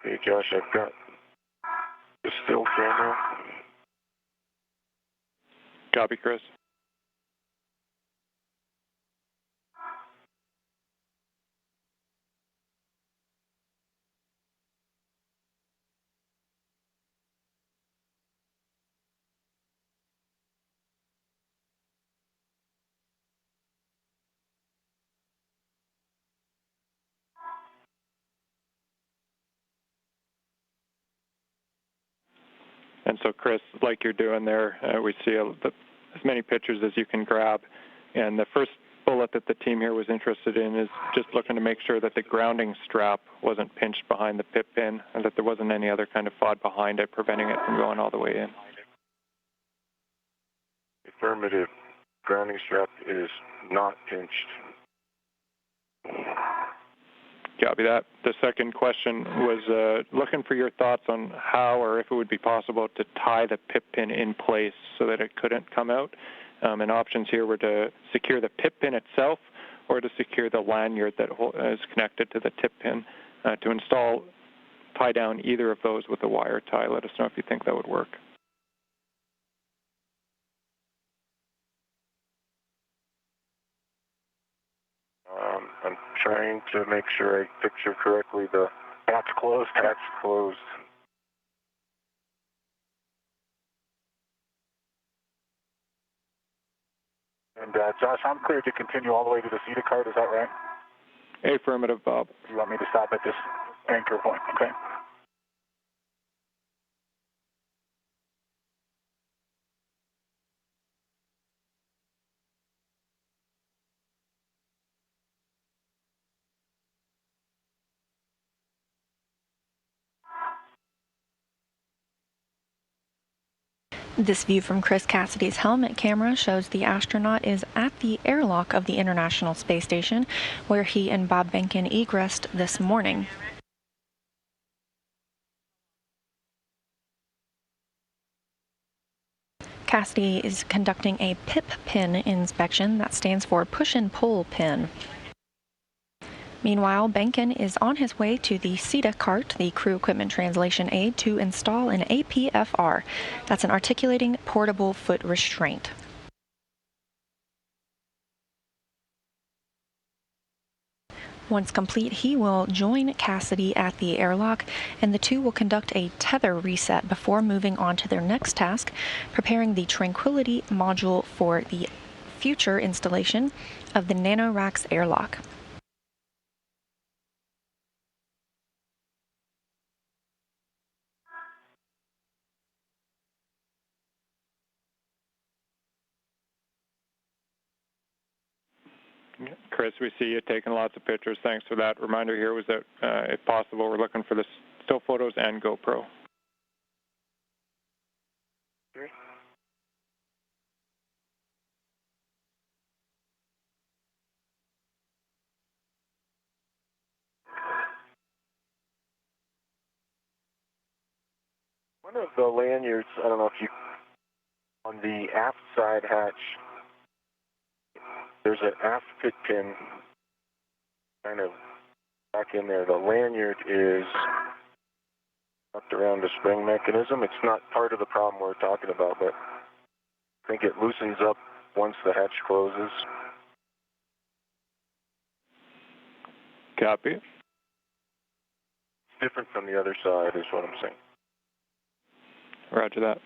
Hey, Josh, I've got the still camera. Copy, Chris. And so, Chris, like you're doing there, we see as many pictures as you can grab. And the first bullet that the team here was interested in is just looking to make sure that the grounding strap wasn't pinched behind the Pippin and that there wasn't any other kind of FOD behind it, preventing it from going all the way in. Affirmative. Grounding strap is not pinched. Copy that. The second question was looking for your thoughts on how or if it would be possible to tie the Pippin in place so that it couldn't come out. And options here were to secure the Pippin itself or to secure the lanyard that is connected to the tip pin. To install, tie down either of those with a wire tie. Let us know if you think that would work. I'm trying to make sure I picture correctly. The hatch closed. Hatch closed. And Josh, I'm clear to continue all the way to the CETA card. Is that right? Affirmative, Bob. You want me to stop at this anchor point? Okay. This view from Chris Cassidy's helmet camera shows the astronaut is at the airlock of the International Space Station, where he and Bob Behnken egressed this morning. Cassidy is conducting a Pippin inspection, that stands for push and pull pin. Meanwhile, Behnken is on his way to the CETA cart, the Crew Equipment Translation Aid, to install an Apfr. That's an articulating portable foot restraint. Once complete, he will join Cassidy at the airlock, and the two will conduct a tether reset before moving on to their next task, preparing the Tranquility module for the future installation of the Nano airlock. Chris, we see you taking lots of pictures. Thanks for that. Reminder here was that, if possible, we're looking for the still photos and GoPro. Okay. One of the lanyards, I don't know if you, on the aft side hatch, there's an aft pit pin kind of back in there. The lanyard is wrapped around the spring mechanism. It's not part of the problem we're talking about, but I think it loosens up once the hatch closes. Copy. It's different from the other side is what I'm saying. Roger that.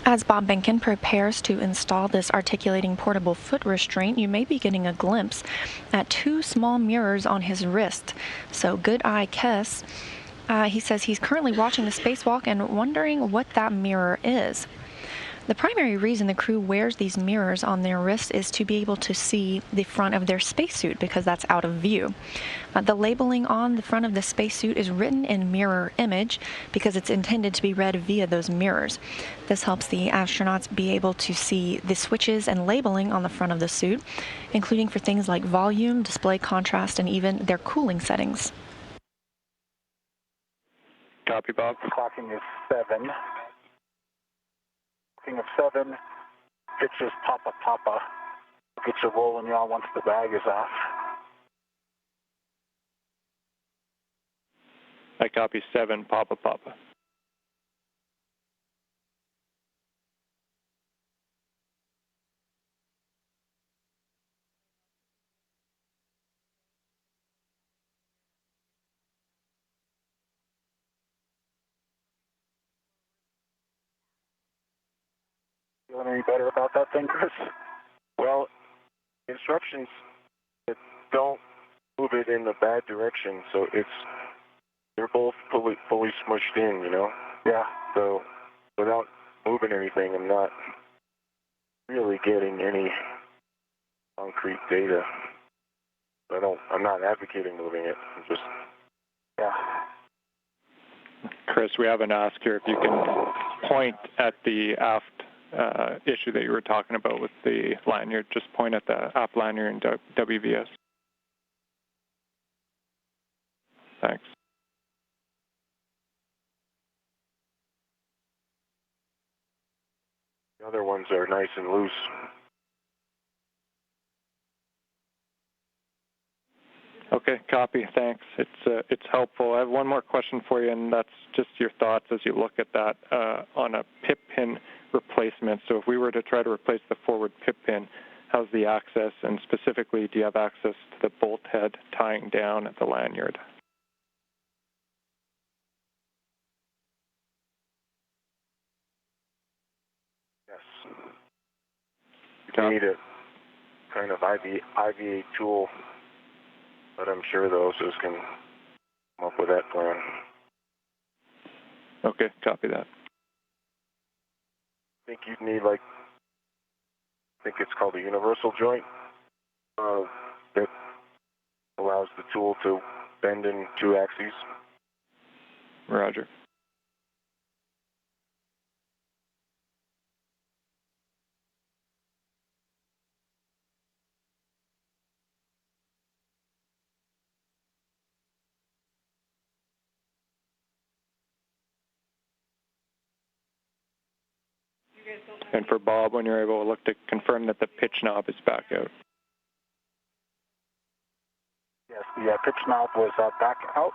As Bob Behnken prepares to install this articulating portable foot restraint, you may be getting a glimpse at two small mirrors on his wrist. So good eye, Kess. He says he's currently watching the spacewalk and wondering what that mirror is. The primary reason the crew wears these mirrors on their wrists is to be able to see the front of their spacesuit because that's out of view. The labeling on the front of the spacesuit is written in mirror image because it's intended to be read via those mirrors. This helps the astronauts be able to see the switches and labeling on the front of the suit, including for things like volume, display contrast, and even their cooling settings. Copy, Bob. Clocking is 7. Clocking of 7. Pitches Papa Papa. Get you rolling, y'all, once the bag is off. I copy 7, Papa Papa. Feeling any better about that thing, Chris? Well, instructions don't move it in the bad direction, so they're both fully smushed in, you know? Yeah. So without moving anything, I'm not really getting any concrete data. I'm not advocating moving it. I'm just, yeah. Chris, we have an ask here if you can point at the aft issue that you were talking about with the lanyard. Just point at the aft lanyard in WVS. Thanks. the other ones are nice and loose. Okay, copy. Thanks. It's helpful. I have one more question for you, and that's just your thoughts as you look at that on a Pippin replacement. So if we were to try to replace the forward Pippin, how's the access, and specifically, do you have access to the bolt head tying down at the lanyard? Yes. Copy. You need a kind of IVA tool, but I'm sure the OSAs can come up with that plan. Okay, copy that. I think you'd need, like, I think it's called a universal joint that allows the tool to bend in 2 axes. Roger. And for Bob, when you're able to look to confirm that the pitch knob is back out. Yes, the pitch knob was back out.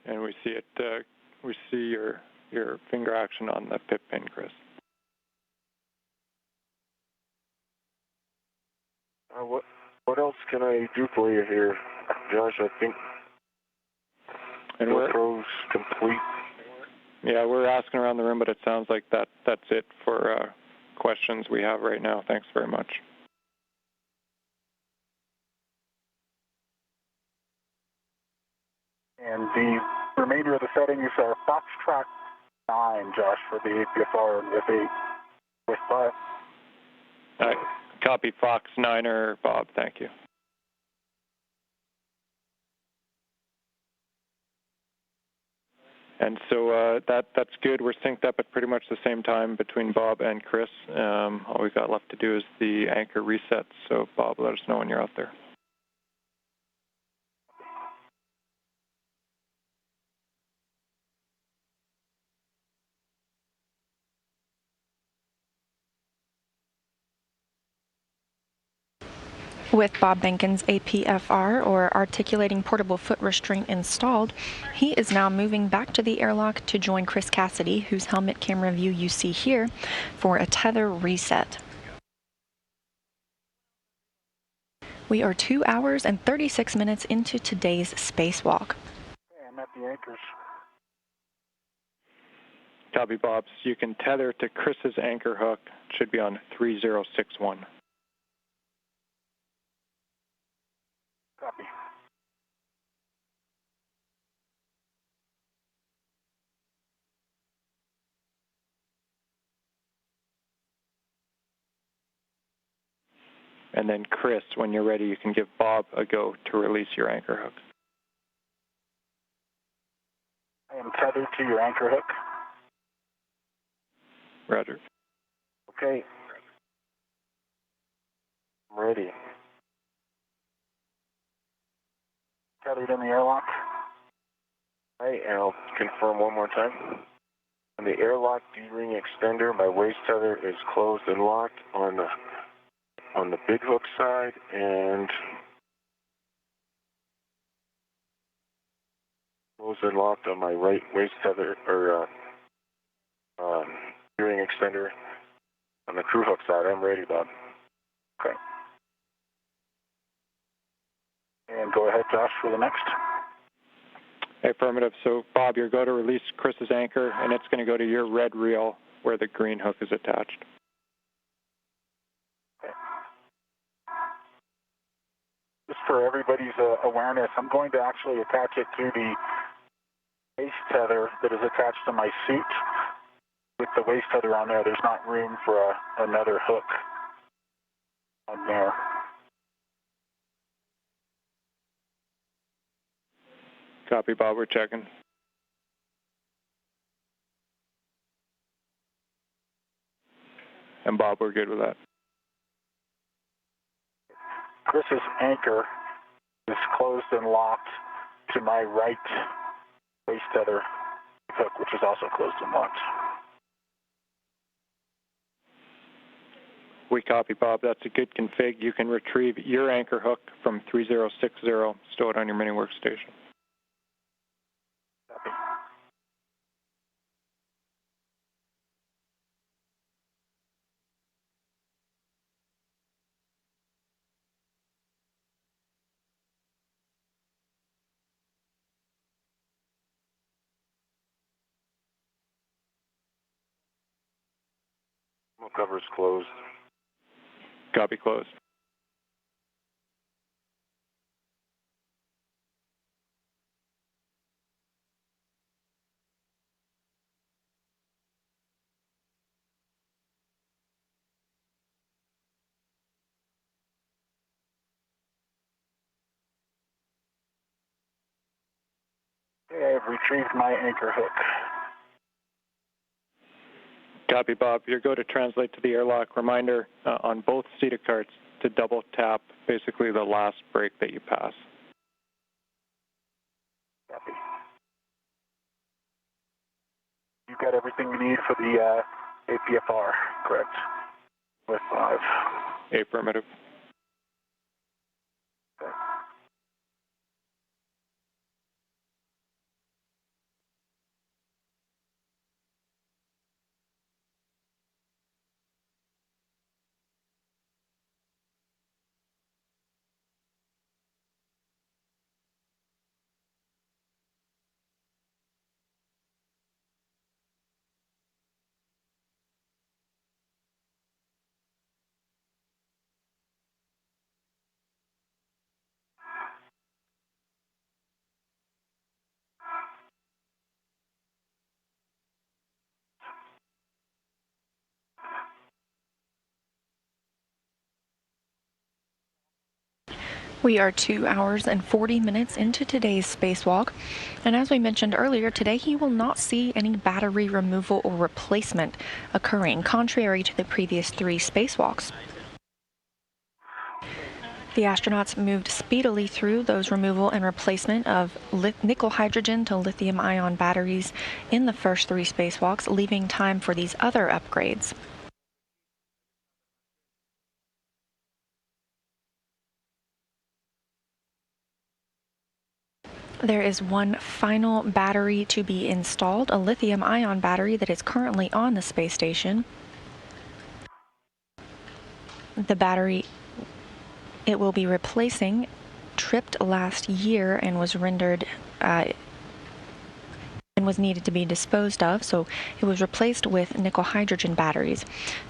And we see it. We see your finger action on the pip pin, Chris. What else can I do for you here, Josh? I think GoPro's complete. Yeah, we're asking around the room, but it sounds like that's it for questions we have right now. Thanks very much. And the remainder of the settings are Foxtrot 9, Josh, for the APFR and F8 with 5. Copy Fox 9er, Bob. Thank you. And so that's good. We're synced up at pretty much the same time between Bob and Chris. All we've got left to do is the anchor reset. So Bob, let us know when you're out there. With Bob Behnken's APFR, or Articulating Portable Foot Restraint, installed, he is now moving back to the airlock to join Chris Cassidy, whose helmet camera view you see here, for a tether reset. We are 2 hours and 36 minutes into today's spacewalk. Okay, I'm at the anchors. Copy, Bob. So you can tether to Chris's anchor hook. It should be on 3061. And then Chris, when you're ready, you can give Bob a go to release your anchor hook. I am tethered to your anchor hook. Roger. Okay. I'm ready. Tethered in the airlock. All right, and I'll confirm one more time. On the airlock D-ring extender, my waist tether is closed and locked on the big hook side, and closed and locked on my right waist tether, or D-ring extender on the crew hook side. I'm ready, Bob. Okay. And go ahead, Josh, for the next. Affirmative. So, Bob, you're going to release Chris's anchor, and it's going to go to your red reel where the green hook is attached. Okay. Just for everybody's awareness, I'm going to actually attach it to the waist tether that is attached to my suit. With the waist tether on there, there's not room for another hook on there. Copy, Bob. We're checking. And Bob, we're good with that. Chris's anchor is closed and locked to my right waist tether hook, which is also closed and locked. We copy, Bob. That's a good config. You can retrieve your anchor hook from 3060, stow it on your mini workstation. Copy. Cover is closed. Copy, closed. Okay, I've retrieved my anchor hook. Copy, Bob. You're going to translate to the airlock. Reminder on both CETA carts to double tap basically the last brake that you pass. Copy. You've got everything you need for the APFR, correct? With 5. Affirmative. Okay. We are 2 hours and 40 minutes into today's spacewalk, and as we mentioned earlier, today he will not see any battery removal or replacement occurring, contrary to the previous 3 spacewalks. The astronauts moved speedily through those removal and replacement of nickel hydrogen to lithium ion batteries in the first 3 spacewalks, leaving time for these other upgrades. There is one final battery to be installed, a lithium-ion battery that is currently on the space station. The battery it will be replacing tripped last year and was rendered and was needed to be disposed of, so it was replaced with nickel hydrogen batteries.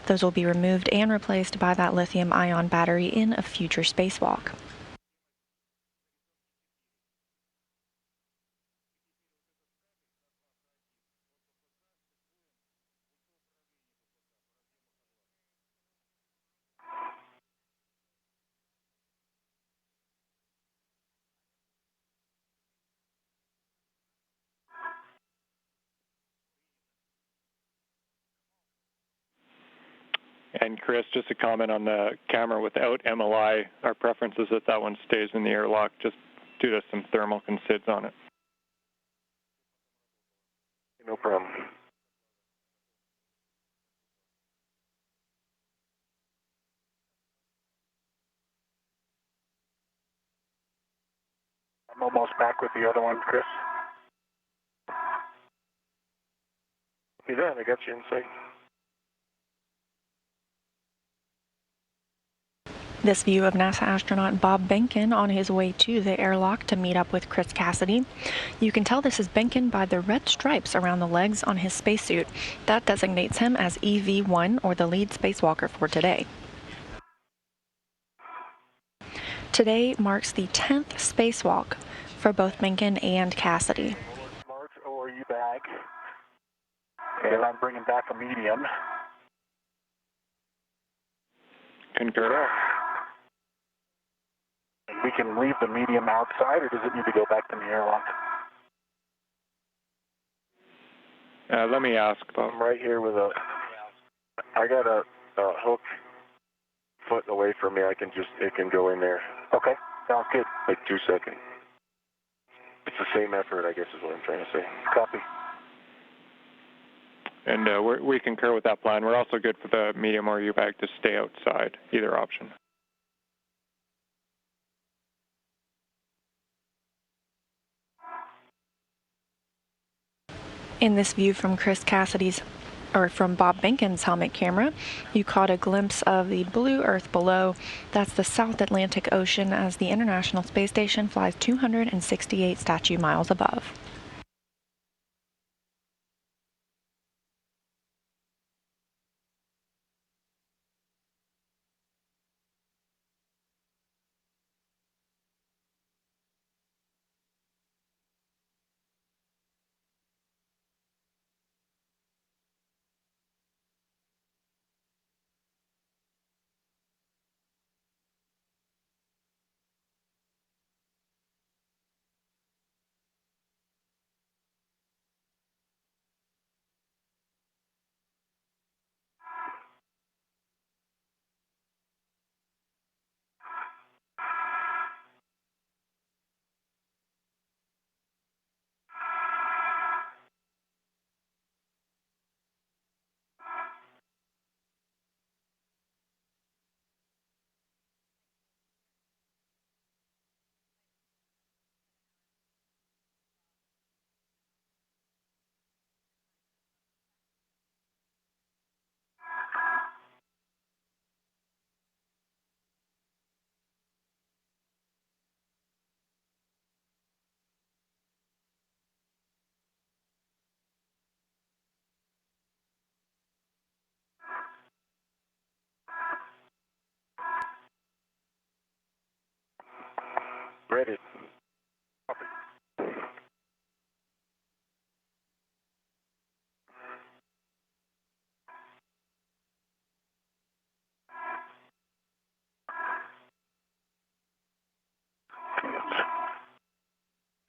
Those will be removed and replaced by that lithium-ion battery in a future spacewalk. And Chris, just a comment on the camera without MLI. Our preference is that that one stays in the airlock just due to some thermal consids on it. No problem. I'm almost back with the other one, Chris. Be that, I got you in sight. This view of NASA astronaut Bob Behnken on his way to the airlock to meet up with Chris Cassidy. You can tell this is Behnken by the red stripes around the legs on his spacesuit. That designates him as EV-1, or the lead spacewalker for today. Today marks the 10th spacewalk for both Behnken and Cassidy. Large ORU bag, and I'm bringing back a medium. Concur. And we can leave the medium outside, or does it need to go back to the airlock? Let me ask, Bob. I'm right here with I got a hook foot away from me. It can go in there. Okay, sounds good. Like 2 seconds. It's the same effort, I guess, is what I'm trying to say. Copy. And we concur with that plan. We're also good for the medium ORU bag to stay outside, either option. In this view from from Bob Behnken's helmet camera, you caught a glimpse of the blue Earth below. That's the South Atlantic Ocean as the International Space Station flies 268 statute miles above. Ready.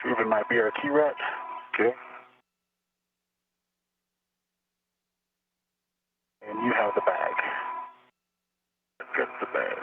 Moving my BRT route. Okay. And you have the bag. Get the bag.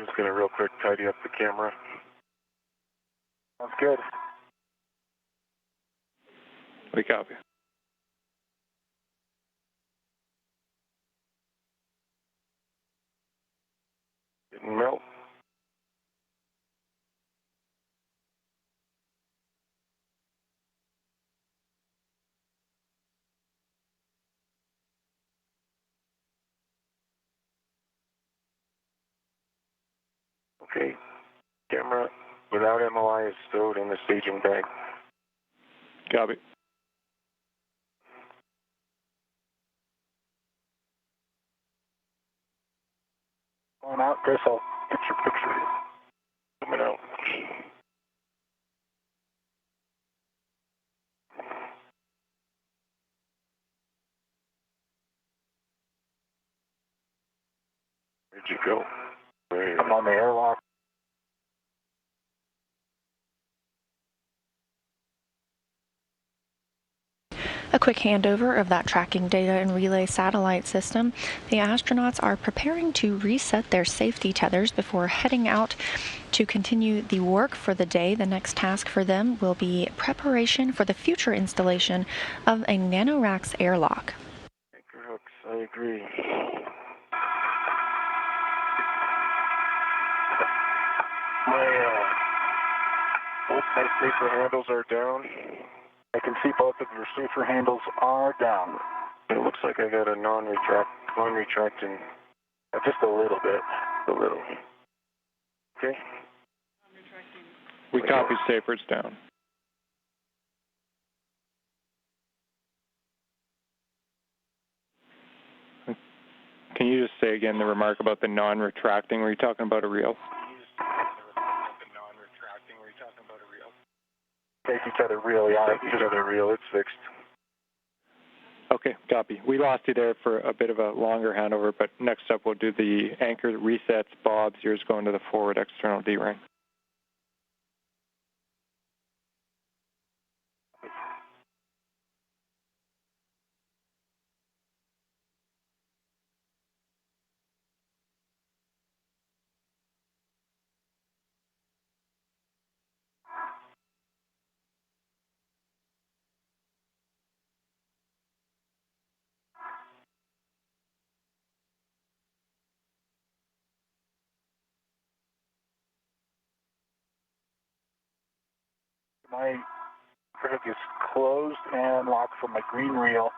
Just going to real quick tidy up the camera. Sounds good. We copy. Didn't melt. Okay, camera without MOI is stowed in the staging bag. Copy. Going out, Chris, I'll get your picture. Coming out. Where'd you go? I'm on the airlock. A quick handover of that tracking data and relay satellite system. The astronauts are preparing to reset their safety tethers before heading out to continue the work for the day. The next task for them will be preparation for the future installation of a NanoRacks airlock. Anchor hooks, I agree. Both my safer handles are down. I can see both of your safer handles are down. It looks like I got a non-retracting, just a little bit, a little. Okay. We copy safers down. Can you just say again the remark about the non-retracting? Were you talking about a reel? Take each other reel, yeah. Take each other reel, it's fixed. Okay, copy. We lost you there for a bit of a longer handover, but next up we'll do the anchor resets. Bob's, yours going to the forward external D-ring. My critic is closed and locked from my green reel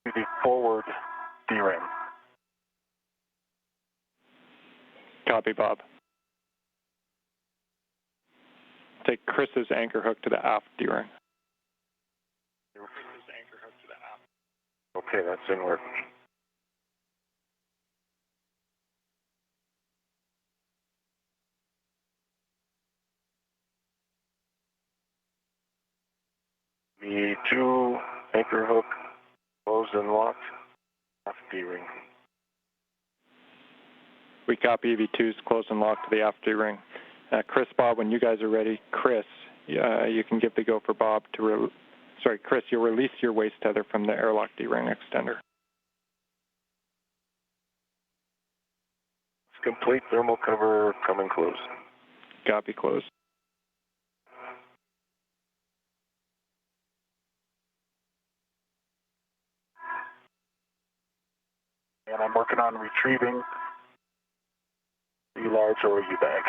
to the forward D-ring. Copy, Bob. Take Chris's anchor hook to the aft D-ring. Okay, that's in work. The two anchor hook closed and locked, aft D-ring. We copy EV2's closed and locked to the aft D-ring. Chris, Bob, when you guys are ready, Chris, you can give the go for Bob to, Chris, you'll release your waist tether from the airlock D-ring extender. It's complete, thermal cover coming close. Copy, close. And I'm working on retrieving the large OU bag.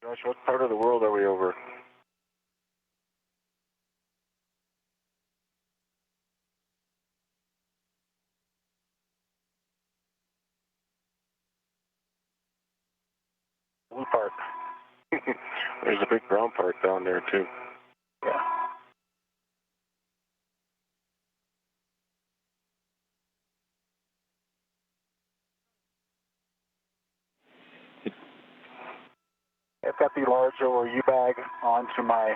Josh, what part of the world are we over? Blue part. There's a big brown part down there, too. Yeah. I've got the large OU bag onto my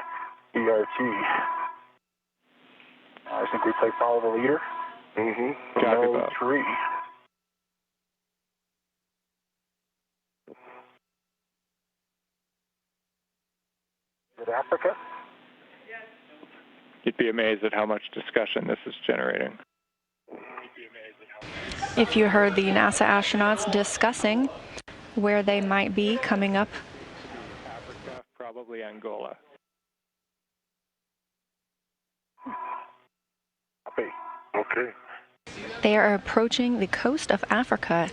DRT. I think we play follow the leader. Mm-hmm. Copy, No Bob. tree. Is it Africa? You'd be amazed at how much discussion this is generating. If you heard the NASA astronauts discussing where they might be coming up. Africa, probably Angola. Okay. They are approaching the coast of Africa,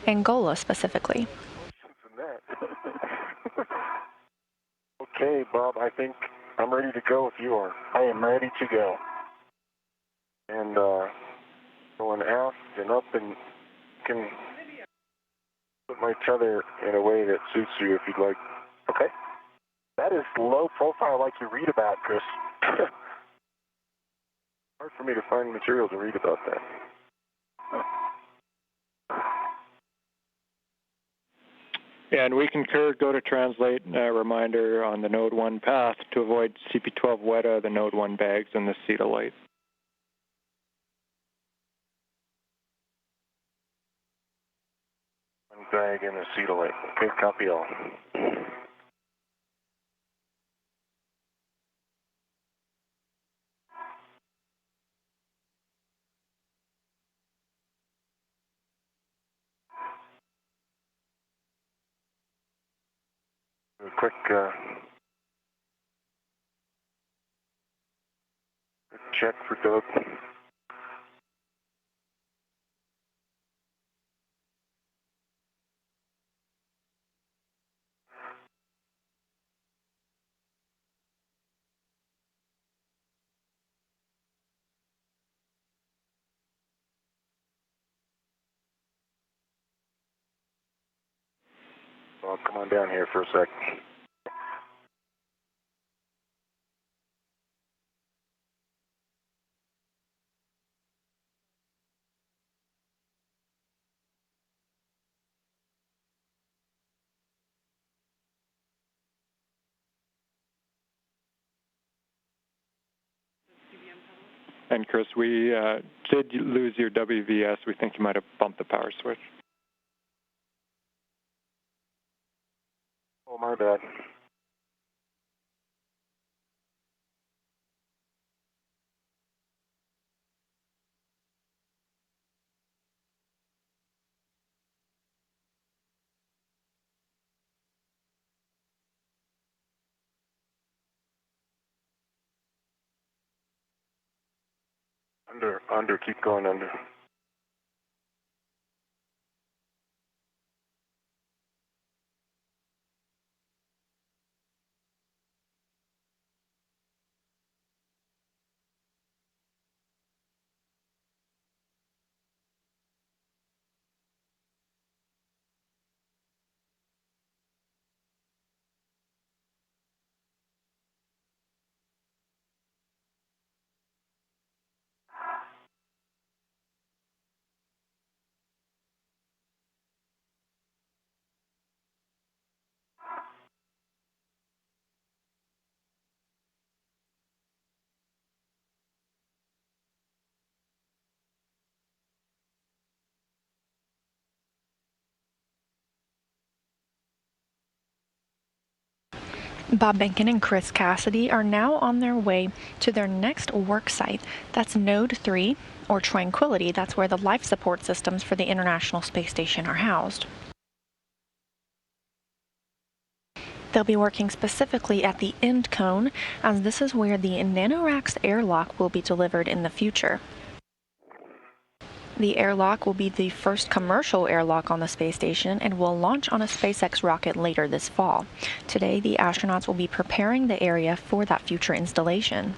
Angola specifically. Okay, Bob, I think I'm ready to go if you are. I am ready to go. And going aft and up, and can put my tether in a way that suits you if you'd like. Okay. That is low profile like you read about, Chris. Hard for me to find material to read about that. Yeah, and we concur. Go to translate. Reminder on the Node 1 path to avoid CP12 weta, the Node 1 bags, and the seat of light. One bag and a seat of light. Okay, copy all. A quick check for Doug. Well, come on down here for a sec. And Chris, we did lose your WVS. We think you might have bumped the power switch. Oh, my bad. Under, keep going under. Bob Behnken and Chris Cassidy are now on their way to their next work site. That's Node 3, or Tranquility. That's where the life support systems for the International Space Station are housed. They'll be working specifically at the end cone, as this is where the NanoRacks airlock will be delivered in the future. The airlock will be the first commercial airlock on the space station and will launch on a SpaceX rocket later this fall. Today, the astronauts will be preparing the area for that future installation.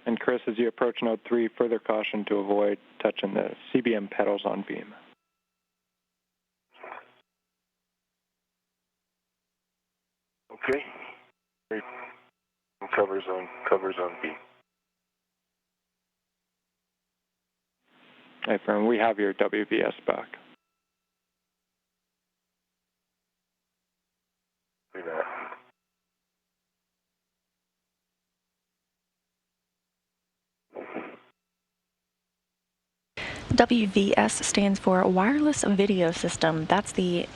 And Chris, as you approach Node 3, further caution to avoid touching the CBM pedals on beam. Okay. Great. Covers on beam. Apfr, we have your WVS back. See that. WVS stands for Wireless Video System. That's the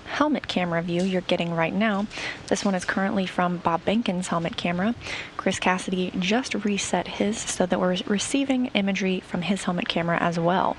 helmet camera view you're getting right now. This one is currently from Bob Behnken's helmet camera. Chris Cassidy just reset his so that we're receiving imagery from his helmet camera as well.